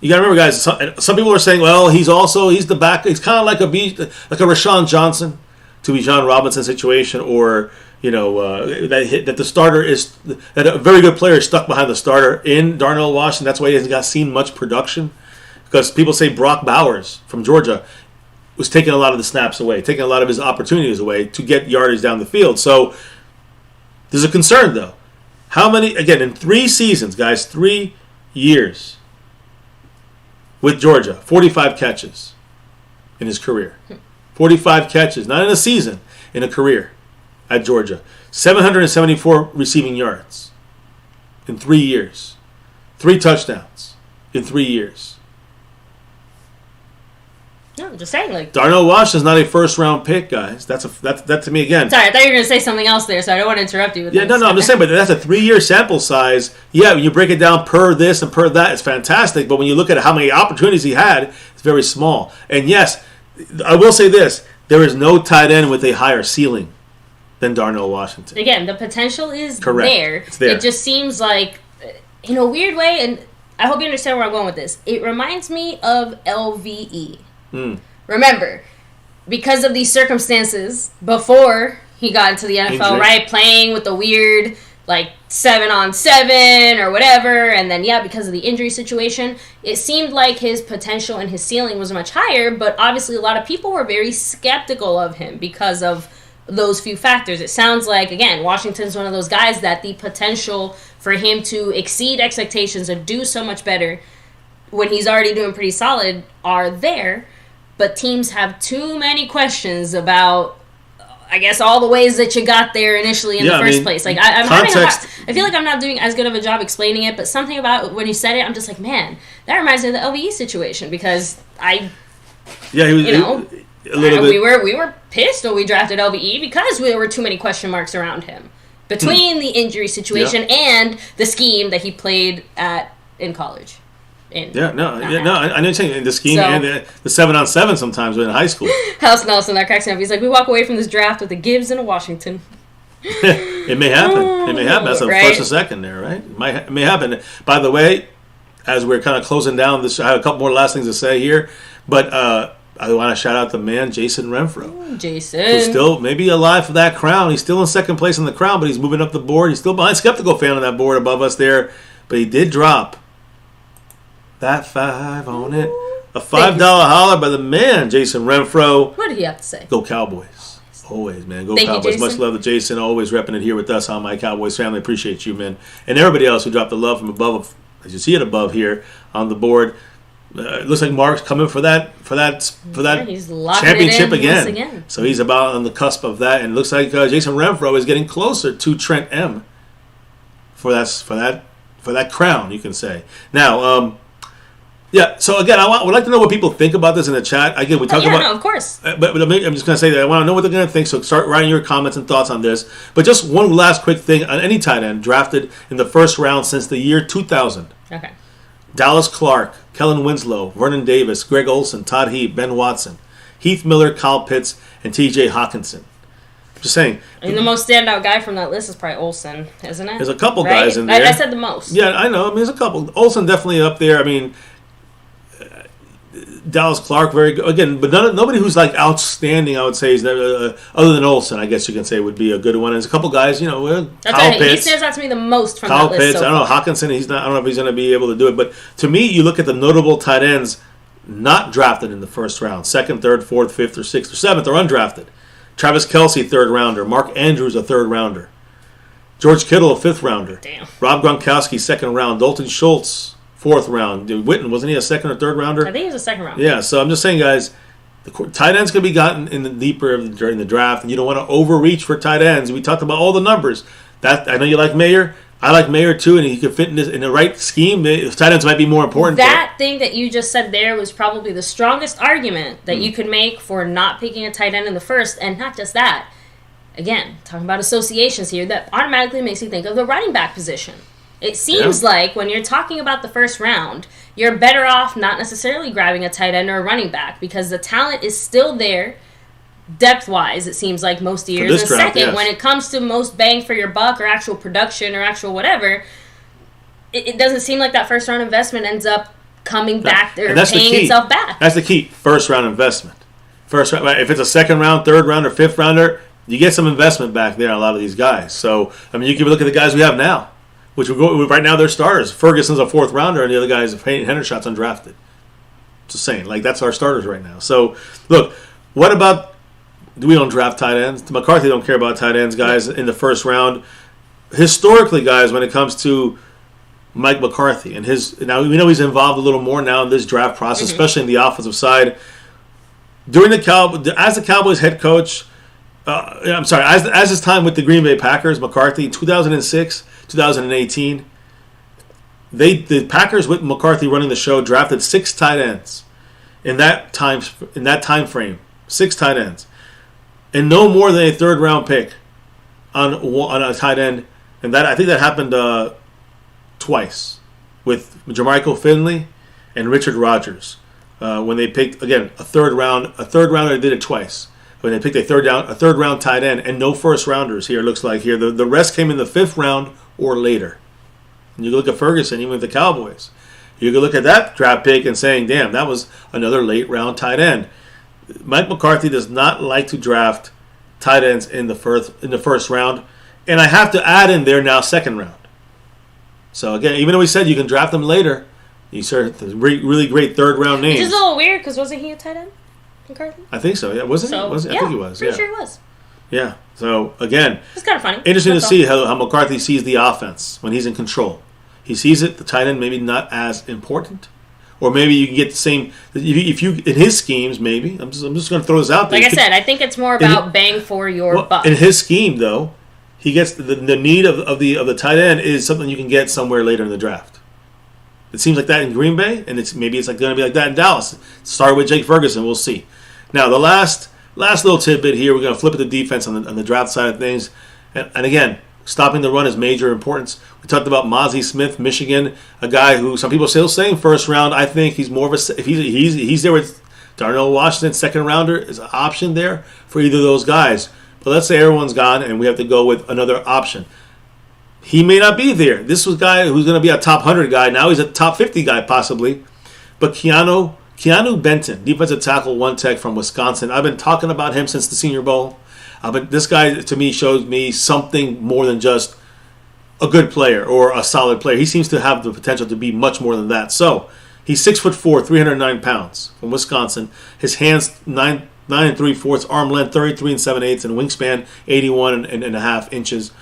You got to remember, guys, some people are saying, well, he's the back. He's kind of like a Rashawn Johnson to Bijan Robinson situation, or that the starter is that a very good player is stuck behind the starter in Darnell Washington. That's why he hasn't seen much production, because people say Brock Bowers from Georgia was taking a lot of the snaps away, taking a lot of his opportunities away to get yardage down the field. So there's a concern, though. How many, again, in 3 seasons, guys, 3 years with Georgia, 45 catches in his career. 45 catches, not in a season, in a career at Georgia. 774 receiving yards in 3 years. 3 touchdowns in 3 years. No, I'm just saying, Darnell Washington's not a first-round pick, guys. That to me, again. Sorry, I thought you were going to say something else there, so I don't want to interrupt you with this. No, I'm just saying, but that's a 3-year sample size. Yeah, when you break it down per this and per that, it's fantastic. But when you look at how many opportunities he had, it's very small. And yes, I will say this. There is no tight end with a higher ceiling than Darnell Washington. Again, the potential is correct. There. It's there. It just seems like, in a weird way, and I hope you understand where I'm going with this, it reminds me of LVE. Remember, because of these circumstances, before he got into the NFL, Injury. right, playing with the weird, 7-on-7 or whatever, and then, because of the injury situation, it seemed like his potential and his ceiling was much higher, but obviously a lot of people were very skeptical of him because of those few factors. It sounds like, again, Washington's one of those guys that the potential for him to exceed expectations and do so much better when he's already doing pretty solid are there. But teams have too many questions about, I guess, all the ways that you got there initially in the first place. I feel like I'm not doing as good of a job explaining it, but something about when you said it, I'm just like, man, that reminds me of the LVE situation, because we were pissed when we drafted LVE because there were too many question marks around him between the injury situation and the scheme that he played in college. I know you're saying the scheme and the 7-on-7 sometimes in high school. House Nelson, that cracks me up. He's like, we walk away from this draft with a Gibbs and a Washington. It may happen. That's a first and second there, right? It may happen. By the way, as we're kind of closing down this, I have a couple more last things to say here, but I want to shout out the man, Jason Renfro. Jason. Who's still maybe alive for that crown. He's still in second place in the crown, but he's moving up the board. He's still behind Skeptical Fan on that board above us there, but he did drop that 5 on it. A $5 holler by the man, Jason Renfro. What did he have to say? Go Cowboys. Always, man. Go Thank you, Cowboys. Jason. Much love to Jason. Always repping it here with us on My Cowboys Family. Appreciate you, man. And everybody else who dropped the love from above, as you see it above here on the board. It looks like Mark's coming for that He's locking championship it in again. once again. So he's about on the cusp of that, and it looks like Jason Renfro is getting closer to Trent M. for that crown, you can say. Now, yeah. So again, would like to know what people think about this in the chat. Again, we talk about. No, of course. But I'm just going to say that I want to know what they're going to think. So start writing your comments and thoughts on this. But just one last quick thing on any tight end drafted in the first round since the year 2000. Okay. Dallas Clark, Kellen Winslow, Vernon Davis, Greg Olson, Todd Heap, Ben Watson, Heath Miller, Kyle Pitts, and T.J. Hawkinson. Just saying. I mean, the most standout guy from that list is probably Olsen, isn't it? There's a couple guys in there. I said the most. Yeah, I know. I mean, there's a couple. Olsen definitely up there. I mean, Dallas Clark, very good. Again, but nobody who's like outstanding, I would say, is other than Olsen, I guess you can say would be a good one. There's a couple guys, Kyle Pitts. He stands out to me the most from Kyle that list. Pitts. I don't know. Hawkinson, I don't know if he's going to be able to do it. But to me, you look at the notable tight ends not drafted in the first round. Second, third, fourth, fifth, or sixth, or seventh are undrafted. Travis Kelce, third rounder. Mark Andrews, a third rounder. George Kittle, a fifth rounder. Damn. Rob Gronkowski, second round. Dalton Schultz, fourth round. Witten, wasn't he a second or third rounder? I think he was a second round. Yeah, so I'm just saying, guys, the tight ends can be gotten in the deeper during the draft, and you don't want to overreach for tight ends. We talked about all the numbers. That I know you like Mayer. I like Mayer too, and he could fit in the right scheme. Tight ends might be more important. That thing that you just said there was probably the strongest argument that you could make for not picking a tight end in the first, and not just that. Again, talking about associations here, that automatically makes you think of the running back position. It seems like when you're talking about the first round, you're better off not necessarily grabbing a tight end or a running back because the talent is still there. Depth-wise, it seems like most years. And second, when it comes to most bang for your buck or actual production or actual whatever, it doesn't seem like that first-round investment ends up coming back or paying itself back. That's the key. First-round investment. First round, if it's a second round, third round, or fifth rounder, you get some investment back there on a lot of these guys. So, I mean, you can look at the guys we have now, which right now they're starters. Ferguson's a fourth rounder, and the other guy is Hendershot's undrafted. Just saying, that's our starters right now. So, look, what about... We don't draft tight ends. McCarthy don't care about tight ends, guys, in the first round. Historically, guys, when it comes to Mike McCarthy and now we know he's involved a little more now in this draft process, especially in the offensive side. As the Cowboys head coach, as his time with the Green Bay Packers, McCarthy, 2006, 2018, the Packers with McCarthy running the show drafted 6 tight ends in that time frame. 6 tight ends. And no more than a third-round pick on a tight end. And I think that happened twice with Jermichael Finley and Richard Rodgers. When they picked, again, a third rounder did it twice. When they picked a third-round tight end and no first-rounders here, it looks like here. The rest came in the 5th round or later. And you look at Ferguson, even with the Cowboys. You can look at that draft pick and saying, damn, that was another late-round tight end. Mike McCarthy does not like to draft tight ends in the first round, and I have to add in there now second round. So again, even though we said you can draft them later, you start really great third round names. Which is a little weird because wasn't he a tight end, McCarthy? I think so. Yeah, wasn't he? I think he was. Pretty sure he was. Yeah. So again, it's kind of funny. Interesting to see how McCarthy sees the offense when he's in control. He sees it. The tight end maybe not as important. Or maybe you can get the same if you in his schemes. Maybe I'm just going to throw this out there. Like I said, I think it's more about bang for your buck. In his scheme, though, he gets the need of the tight end is something you can get somewhere later in the draft. It seems like that in Green Bay, and maybe it's going to be like that in Dallas. Start with Jake Ferguson. We'll see. Now the last little tidbit here, we're going to flip it to defense on the draft side of things, and again. Stopping the run is major importance. We talked about Mozzie Smith, Michigan, a guy who some people still saying first round. I think he's more of if he's there with Darnell Washington, second rounder is an option there for either of those guys. But let's say everyone's gone and we have to go with another option. He may not be there. This was a guy who's going to be a top 100 guy. Now he's a top 50 guy possibly. But Keanu Benton, defensive tackle, 1-tech from Wisconsin. I've been talking about him since the Senior Bowl. But this guy, to me, shows me something more than just a good player or a solid player. He seems to have the potential to be much more than that. So, he's 6'4", 309 pounds from Wisconsin. His hands, 9 9 3/4, arm length 33 7/8, and wingspan 81 and a half inches.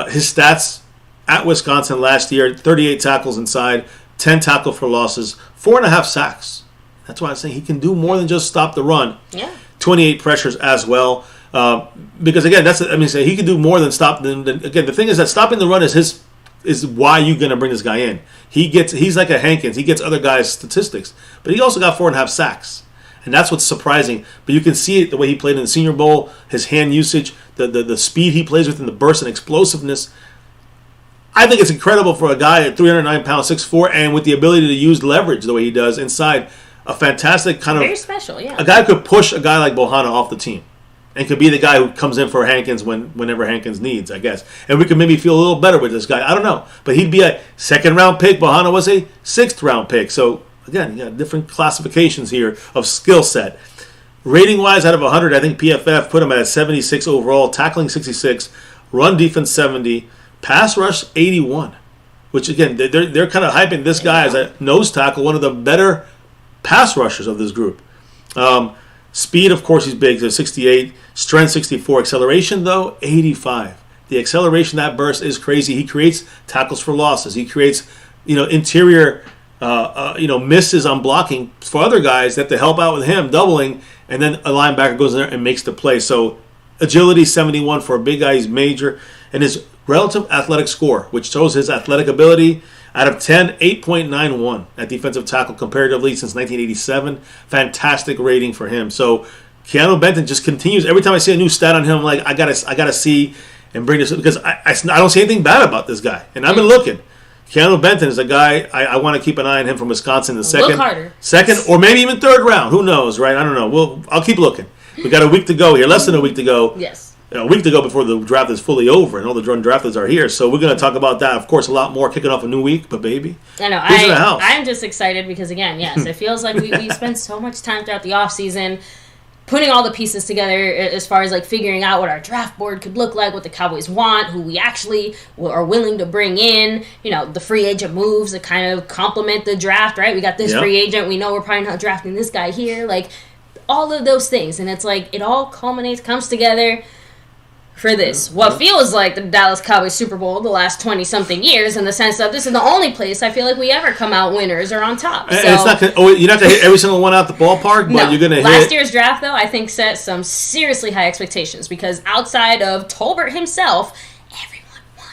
His stats at Wisconsin last year: 38 tackles inside, 10 tackle for losses, 4.5 sacks. That's why I'm saying he can do more than just stop the run. Yeah. 28 pressures as well. Because again, he can do more than stop. Again, the thing is that stopping the run is why you're going to bring this guy in. He's like a Hankins. He gets other guys' statistics, but he also got 4.5 sacks, and that's what's surprising. But you can see it the way he played in the Senior Bowl, his hand usage, the speed he plays with, and the burst and explosiveness. I think it's incredible for a guy at 309 pounds, 6'4", and with the ability to use leverage the way he does inside. A fantastic kind of very special, yeah. A guy who could push a guy like Bohanna off the team, and could be the guy who comes in for Hankins whenever Hankins needs, I guess. And we could maybe feel a little better with this guy. I don't know, but he'd be a 2nd-round pick. Bohanna was a 6th-round pick. So again, you got different classifications here of skill set. Rating-wise, out of 100, I think PFF put him at a 76 overall, tackling 66, run defense 70, pass rush 81. Which again, they're kind of hyping this guy as a nose tackle, one of the better pass rushers of this group. Speed, of course, he's big. So 68, strength 64, acceleration though 85. The acceleration, that burst is crazy. He creates tackles for losses. He creates, interior, misses on blocking for other guys that have to help out with him doubling, and then a linebacker goes in there and makes the play. So agility 71 for a big guy. He's major, and his relative athletic score, which shows his athletic ability. Out of 10, 8.91 at defensive tackle comparatively since 1987. Fantastic rating for him. So Keanu Benton just continues. Every time I see a new stat on him, I'm like, I gotta see and bring this up, because I don't see anything bad about this guy. And I've been looking. Keanu Benton is a guy I want to keep an eye on him from Wisconsin in the second or maybe even 3rd round. Who knows, right? I don't know. I'll keep looking. We got a week to go here, less than a week to go. Yes. A week to go before the draft is fully over, and all the drafters are here. So we're going to talk about that, of course, a lot more, kicking off a new week. But baby, I know. who's in the house? I'm just excited because, again, yes, it feels like we spend so much time throughout the offseason putting all the pieces together as far as like figuring out what our draft board could look like, what the Cowboys want, who we actually are willing to bring in, the free agent moves that kind of complement the draft, right? We got this free agent. We know we're probably not drafting this guy here. Like, all of those things. And it's like it all comes together for this. What feels like the Dallas Cowboys Super Bowl the last 20-something years, in the sense that this is the only place I feel like we ever come out winners or on top. So, it's not you're not going to hit every single one out the ballpark, but no. You're going to hit... Last year's draft, though, I think set some seriously high expectations, because outside of Tolbert himself, everyone won.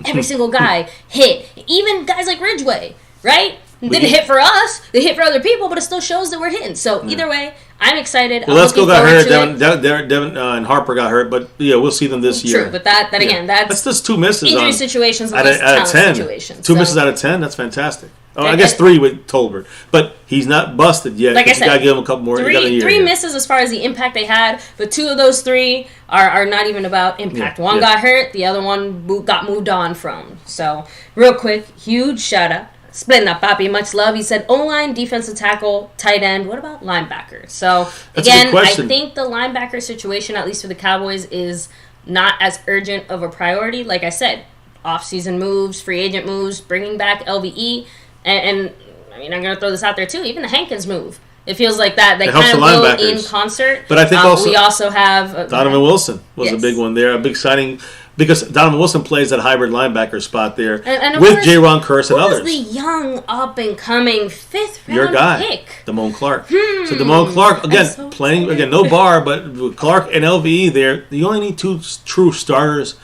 Every single guy hit. Even guys like Ridgeway, right? Didn't hit for us. They hit for other people, but it still shows that we're hitting. So either way, I'm excited. Well, let's go got hurt. Devin and Harper got hurt, but we'll see them this year. True, but that's just 2 misses. Injury situations out of 10. Situations. 2 misses out of 10. That's fantastic. Oh, I guess 3 with Tolbert, but he's not busted yet. Like I said, you got to give him a couple more. 3 misses as far as the impact they had, but 2 of those 3 are not even about impact. One got hurt, the other one got moved on from. So, real quick, huge shout out. Splitting up, Papi. Much love. He said O-line, defensive tackle, tight end. What about linebacker? So, again, I think the linebacker situation, at least for the Cowboys, is not as urgent of a priority. Like I said, off-season moves, free agent moves, bringing back LVE. And I mean, I'm going to throw this out there, too. Even the Hankins move. It feels like that. They kind of go in concert. But I think we also have... Donovan Wilson was a big one there. A big signing... Because Donovan Wilson plays that hybrid linebacker spot there and with J-Ron Curse and others. Who's the young, up-and-coming 5th-round pick? Damone Clark. So Damone Clark, again, playing, no bar, but with Clark and LVE there, you only need 2 true starters.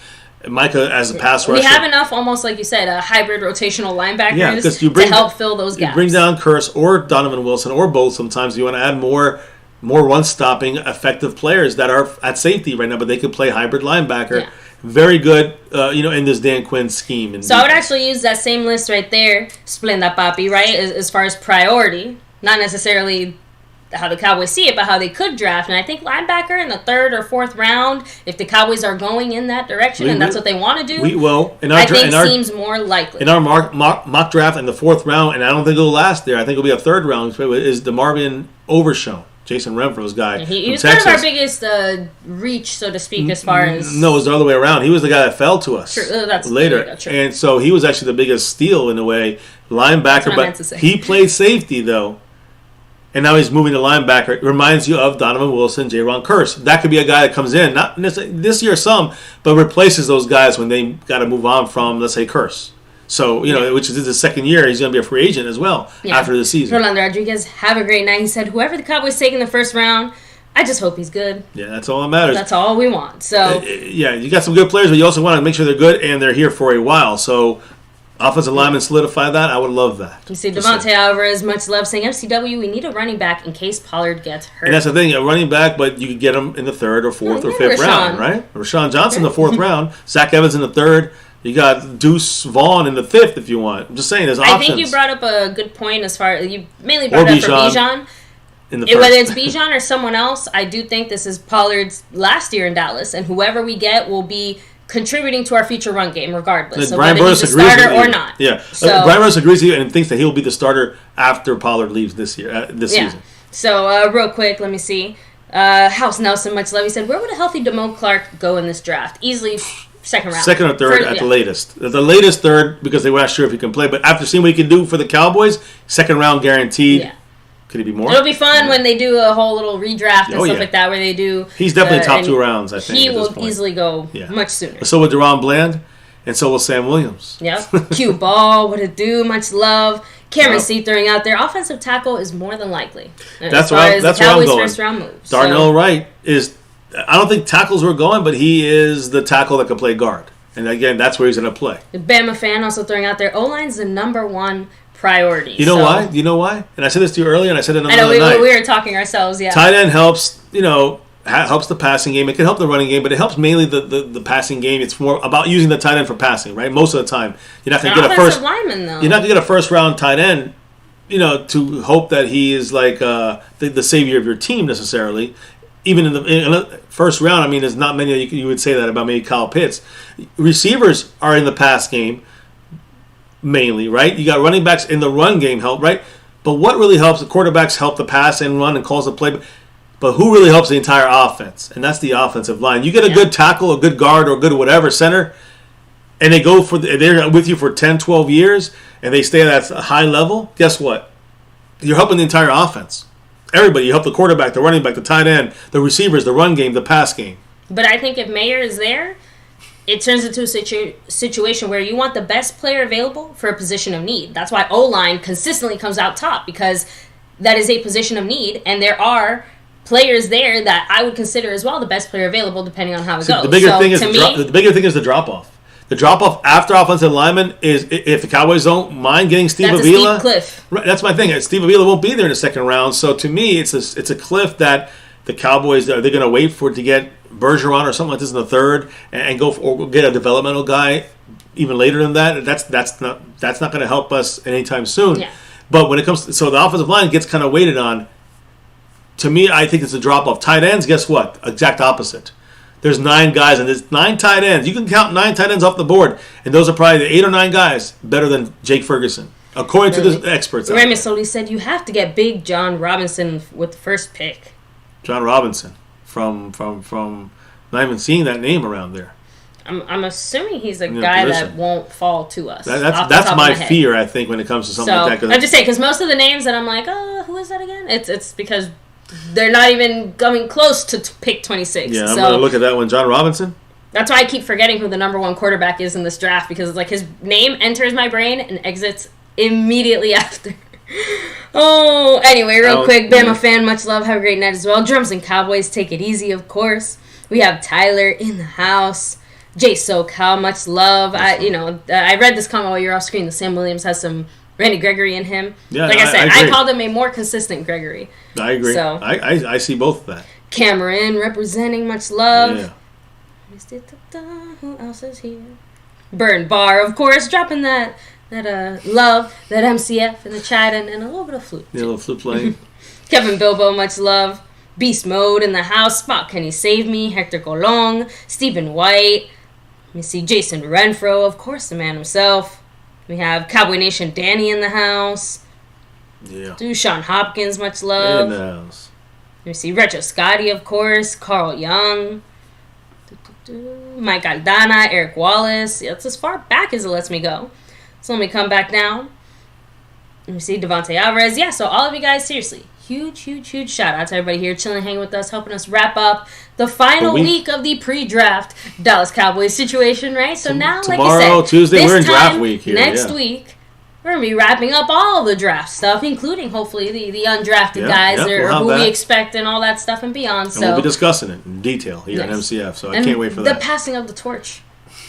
Micah as a pass rusher. We have enough, almost like you said, hybrid rotational linebackers to help fill those gaps. You bring down Curse or Donovan Wilson or both sometimes. You want to add more run-stopping, effective players that are at safety right now, but they could play hybrid linebacker. Yeah. Very good, in this Dan Quinn scheme. So I would actually use that same list right there, Splenda Papi, right, as far as priority. Not necessarily how the Cowboys see it, but how they could draft. And I think linebacker in the 3rd or 4th round, if the Cowboys are going in that direction and that's what they want to do, seems more likely. In our mock draft in the 4th round, and I don't think it'll last there, I think it'll be a 3rd round, is DeMarvin Overshown. Jason Renfro's guy. He was kind of our biggest reach, so to speak, as far as... No, it was the other way around. He was the guy that fell to us later. True. And so he was actually the biggest steal in a way. Linebacker, but he played safety, though. and now he's moving to linebacker. It reminds you of Donovan Wilson, J-Ron Kearse. That could be a guy that comes in, not necessarily this year some, but replaces those guys when they got to move on from, let's say, Kearse. So, which is his second year, he's going to be a free agent as well after the season. Rolando Rodriguez, have a great night. He said, whoever the Cowboys take in the first round, I just hope he's good. Yeah, that's all that matters. That's all we want. So you got some good players, but you also want to make sure they're good and they're here for a while. So, offensive linemen solidify that. I would love that. You see Devontae Alvarez, much love, saying, MCW, we need a running back in case Pollard gets hurt. And that's the thing, a running back, but you could get him in the third or fourth or fifth round, right? Rashawn Johnson in the fourth round, Zach Evans in the third. You got Deuce Vaughn in the fifth if you want. I'm just saying, there's options. I think you brought up a good point as far as you mainly brought it up for Bijan. Whether it's Bijan or someone else, I do think this is Pollard's last year in Dallas, and whoever we get will be contributing to our future run game regardless. So Brian whether he's a starter or not. Yeah, so, Brian Burns agrees with you and thinks that he'll be the starter after Pollard leaves this season. So real quick, let me see. House Nelson, much love. He said, where would a healthy DeMo Clark go in this draft? Easily second round. Second or third at the latest. The latest third because they were not sure if he can play. But after seeing what he can do for the Cowboys, second round guaranteed. Yeah. Could he be more? It'll be fun when they do a whole little redraft and stuff like that where they do. He's definitely top 2 rounds, I think. He will easily go much sooner. So will Deron Bland, and so will Sam Williams. Yeah. Cue ball, what it do, much love. Cameron C throwing out there. Offensive tackle is more than likely. That's where I'm going. First round move. Darnell Wright is, I don't think tackles were going, but he is the tackle that can play guard. And again, that's where he's going to play. The Bama fan also throwing out there. O-line's the number one priority. You know why? You know why? And I said this to you earlier, and I said it another night. We were talking ourselves, yeah. Tight end helps, helps the passing game. It can help the running game, but it helps mainly the passing game. It's more about using the tight end for passing, right? Most of the time, you're not going to get a first lineman, though. You're not going to get a first round tight end, to hope that he is like the savior of your team necessarily. Even in the first round, I mean, there's not many you would say that about maybe Kyle Pitts. Receivers are in the pass game. Mainly, right? You got running backs in the run game help, right? But what really helps, the quarterbacks help the pass and run and calls the play. But who really helps the entire offense? And that's the offensive line. You get a good tackle, a good guard, or a good whatever center, and they're with you for 10, 12 years, and they stay at that high level, guess what? You're helping the entire offense. Everybody. You help the quarterback, the running back, the tight end, the receivers, the run game, the pass game. But I think if Mayer is there, it turns into a situation where you want the best player available for a position of need. That's why O-line consistently comes out top, because that is a position of need, and there are players there that I would consider as well the best player available depending on how it goes. The bigger thing is the drop-off. The drop-off after offensive lineman is if the Cowboys don't mind getting Steve Avila. That's a steep cliff. Right, that's my thing. Steve Avila won't be there in the second round, so to me it's a cliff that the Cowboys, they're going to wait for it to get Bergeron or something like this in the third, and go get a developmental guy even later than that. That's not going to help us anytime soon. Yeah. But when it comes to, so the offensive line gets kind of waited on. To me, I think it's a drop off. Tight ends, guess what? Exact opposite. There's 9 guys, and there's 9 tight ends. You can count 9 tight ends off the board, and those are probably the 8 or 9 guys better than Jake Ferguson, according to the experts. Remy Soli said you have to get Big John Robinson with the first pick. John Robinson from not even seeing that name around there. I'm assuming he's a guy that won't fall to us. That's my fear, I think, when it comes to something like that. I'm just saying, because most of the names that I'm like, who is that again? It's because they're not even coming close to pick 26. Yeah, I'm going to look at that one. John Robinson? That's why I keep forgetting who the number 1 quarterback is in this draft, because it's like his name enters my brain and exits immediately after. Anyway, real quick, Bama fan, much love, have a great night as well. Drums and Cowboys, take it easy, of course. We have Tyler in the house. J SoCal, much love. I read this comment while you're off screen. The Sam Williams has some Randy Gregory in him. Yeah, like I said, I called him a more consistent Gregory. I agree. So I see both of that. Cameron representing, much love. Yeah. Who else is here? Burn Bar, of course, dropping that love, that MCF in the chat, and a little bit of flute. Yeah, a little flute playing. Kevin Bilbo, much love. Beast Mode in the house. Spot, can he save me? Hector Colon. Stephen White. Let me see. Jason Renfro, of course, the man himself. We have Cowboy Nation Danny in the house. Yeah. Sean Hopkins, much love. In the house. Let me see. Retro Scotty, of course. Carl Young. Mike Aldana. Eric Wallace. That's as far back as it lets me go. So let me come back down. Let me see. Devontae Alvarez. Yeah, so all of you guys, seriously, huge shout out to everybody here chilling, hanging with us, helping us wrap up the final week of the pre-draft Dallas Cowboys situation, right? So now, like you said, Tuesday, we're in draft week here. Next week, we're going to be wrapping up all the draft stuff, including, hopefully, the undrafted guys or who we expect and all that stuff and beyond. And we'll be discussing it in detail here at MCF, so I can't wait for that. The passing of the torch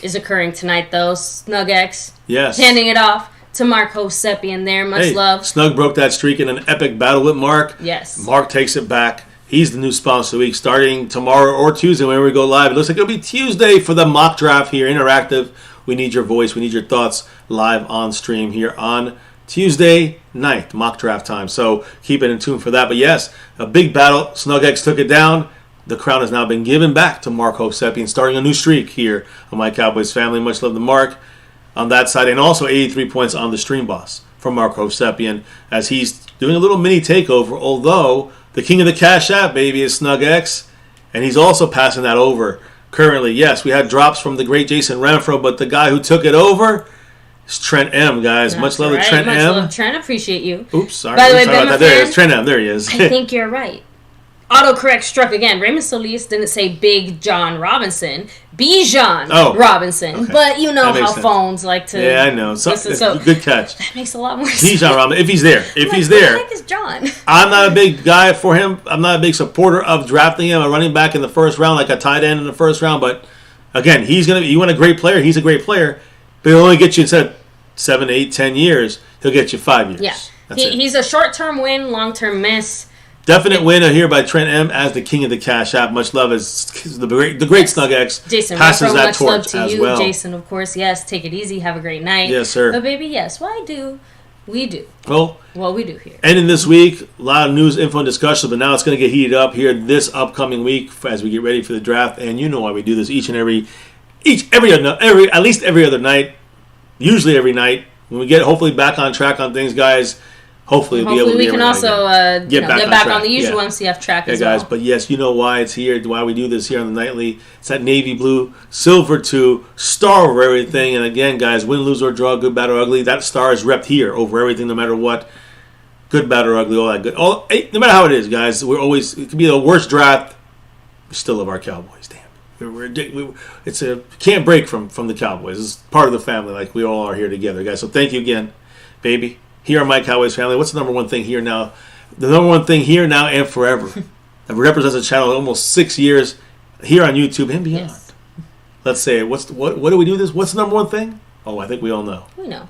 is occurring tonight, though. Snug X handing it off to Mark Hosepian there. Much love. Snug broke that streak in an epic battle with Mark. Yes. Mark takes it back. He's the new sponsor of the week starting tomorrow or Tuesday when we go live. It looks like it'll be Tuesday for the mock draft here, interactive. We need your voice. We need your thoughts live on stream here on Tuesday night, mock draft time. So keep it in tune for that. But yes, a big battle. Snug X took it down. The crown has now been given back to Mark Hosepian, starting a new streak here on My Cowboys Family. Much love to Mark on that side, and also 83 points on the stream boss from Mark Hosepian as he's doing a little mini takeover, although the king of the Cash App, baby, is Snug X, and he's also passing that over currently. Yes, we had drops from the great Jason Renfro, but the guy who took it over is Trent M, guys. Much love to Trent M. Much love, Trent. Appreciate you. Oops, sorry. By the way, there he is. Trent M, there he is. I think you're right. Autocorrect struck again. Raymond Solis didn't say Big John Robinson. Bijan Robinson. Okay. But you know how phones like to... Yeah, I know. So good catch. That makes a lot more sense. Bijan Robinson, if he's there. If he's there. Who the heck is John? I'm not a big guy for him. I'm not a big supporter of drafting him, a running back in the first round, like a tight end in the first round. But, again, you want a great player. He's a great player. But he'll only get you, instead of 7, 8, 10 years, he'll get you 5 years. Yeah. He's a short-term win, long-term miss. Definite winner here by Trent M as the king of the Cash App. Much love as the great Snug X Jason, passes that much torch love to as you, well. Jason, of course. Yes, take it easy. Have a great night. Yes, sir. But baby, yes, why do we do? Well, what we do here. Ending this week, a lot of news, info, and discussion, but now it's going to get heated up here this upcoming week as we get ready for the draft. And you know why we do this every at least every other night, usually every night. When we get hopefully back on track on things, guys. Hopefully we can also get back on the usual MCF track as well. Guys, but yes, you know why it's here, why we do this here on the nightly. It's that navy blue, silver too, star over everything. And again, guys, win, lose, or draw, good, bad, or ugly, that star is repped here over everything, no matter what. Good, bad, or ugly, all that good. No matter how it is, guys, it could be the worst draft, we still love our Cowboys, damn. Can't break from the Cowboys. It's part of the family, like we all are here together, guys. So thank you again, baby. Here on My Cowboys Family, what's the number one thing here now? The number one thing here now and forever. That represents the channel almost 6 years here on YouTube and beyond. Yes. Let's say it. What do we do this? What's the number one thing? Oh, I think we all know. We know.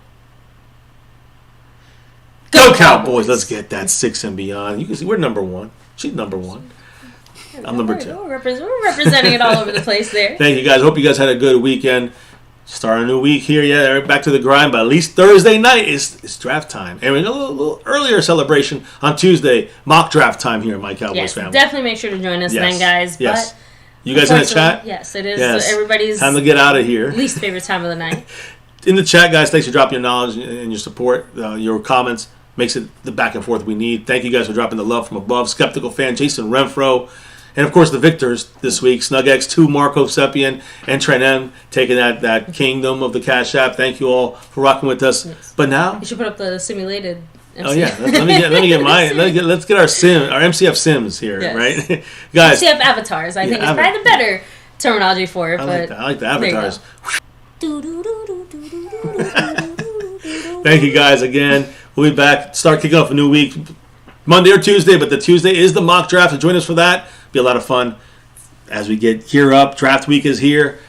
Go Cowboys! Let's get that 6 and beyond. You can see we're number one. She's number one. I'm number 2. We're representing it all over the place there. Thank you guys. Hope you guys had a good weekend. Start a new week here, yeah. Back to the grind, but at least Thursday night is draft time. And we got a little earlier celebration on Tuesday, mock draft time here at My Cowboys Family. Definitely make sure to join us then, guys. Yes. But you guys in the chat? Yes, it is. Yes. Everybody's time to get out of here. Least favorite time of the night. In the chat, guys, thanks for dropping your knowledge and your support. Your comments makes it the back and forth we need. Thank you guys for dropping the love from above. Skeptical fan Jason Renfro. And, of course, the victors this week, Snug X2, Mark Hosepian, and Trent M, taking that kingdom of the Cash App. Thank you all for rocking with us. Yes. But now... You should put up the simulated MCF. Oh, yeah. Let's get our MCF Sims here, right? Guys. MCF avatars, I think is probably the better terminology for it. I like the avatars. Thank you, guys, again. We'll be back. Start kicking off a new week. Monday or Tuesday, but the Tuesday is the mock draft. So join us for that. Be a lot of fun as we get gear up. Draft week is here.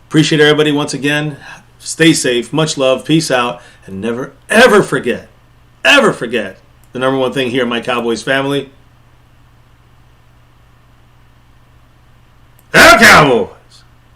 Appreciate everybody once again. Stay safe. Much love. Peace out. And never, ever forget the number one thing here in My Cowboys Family. Cowboy!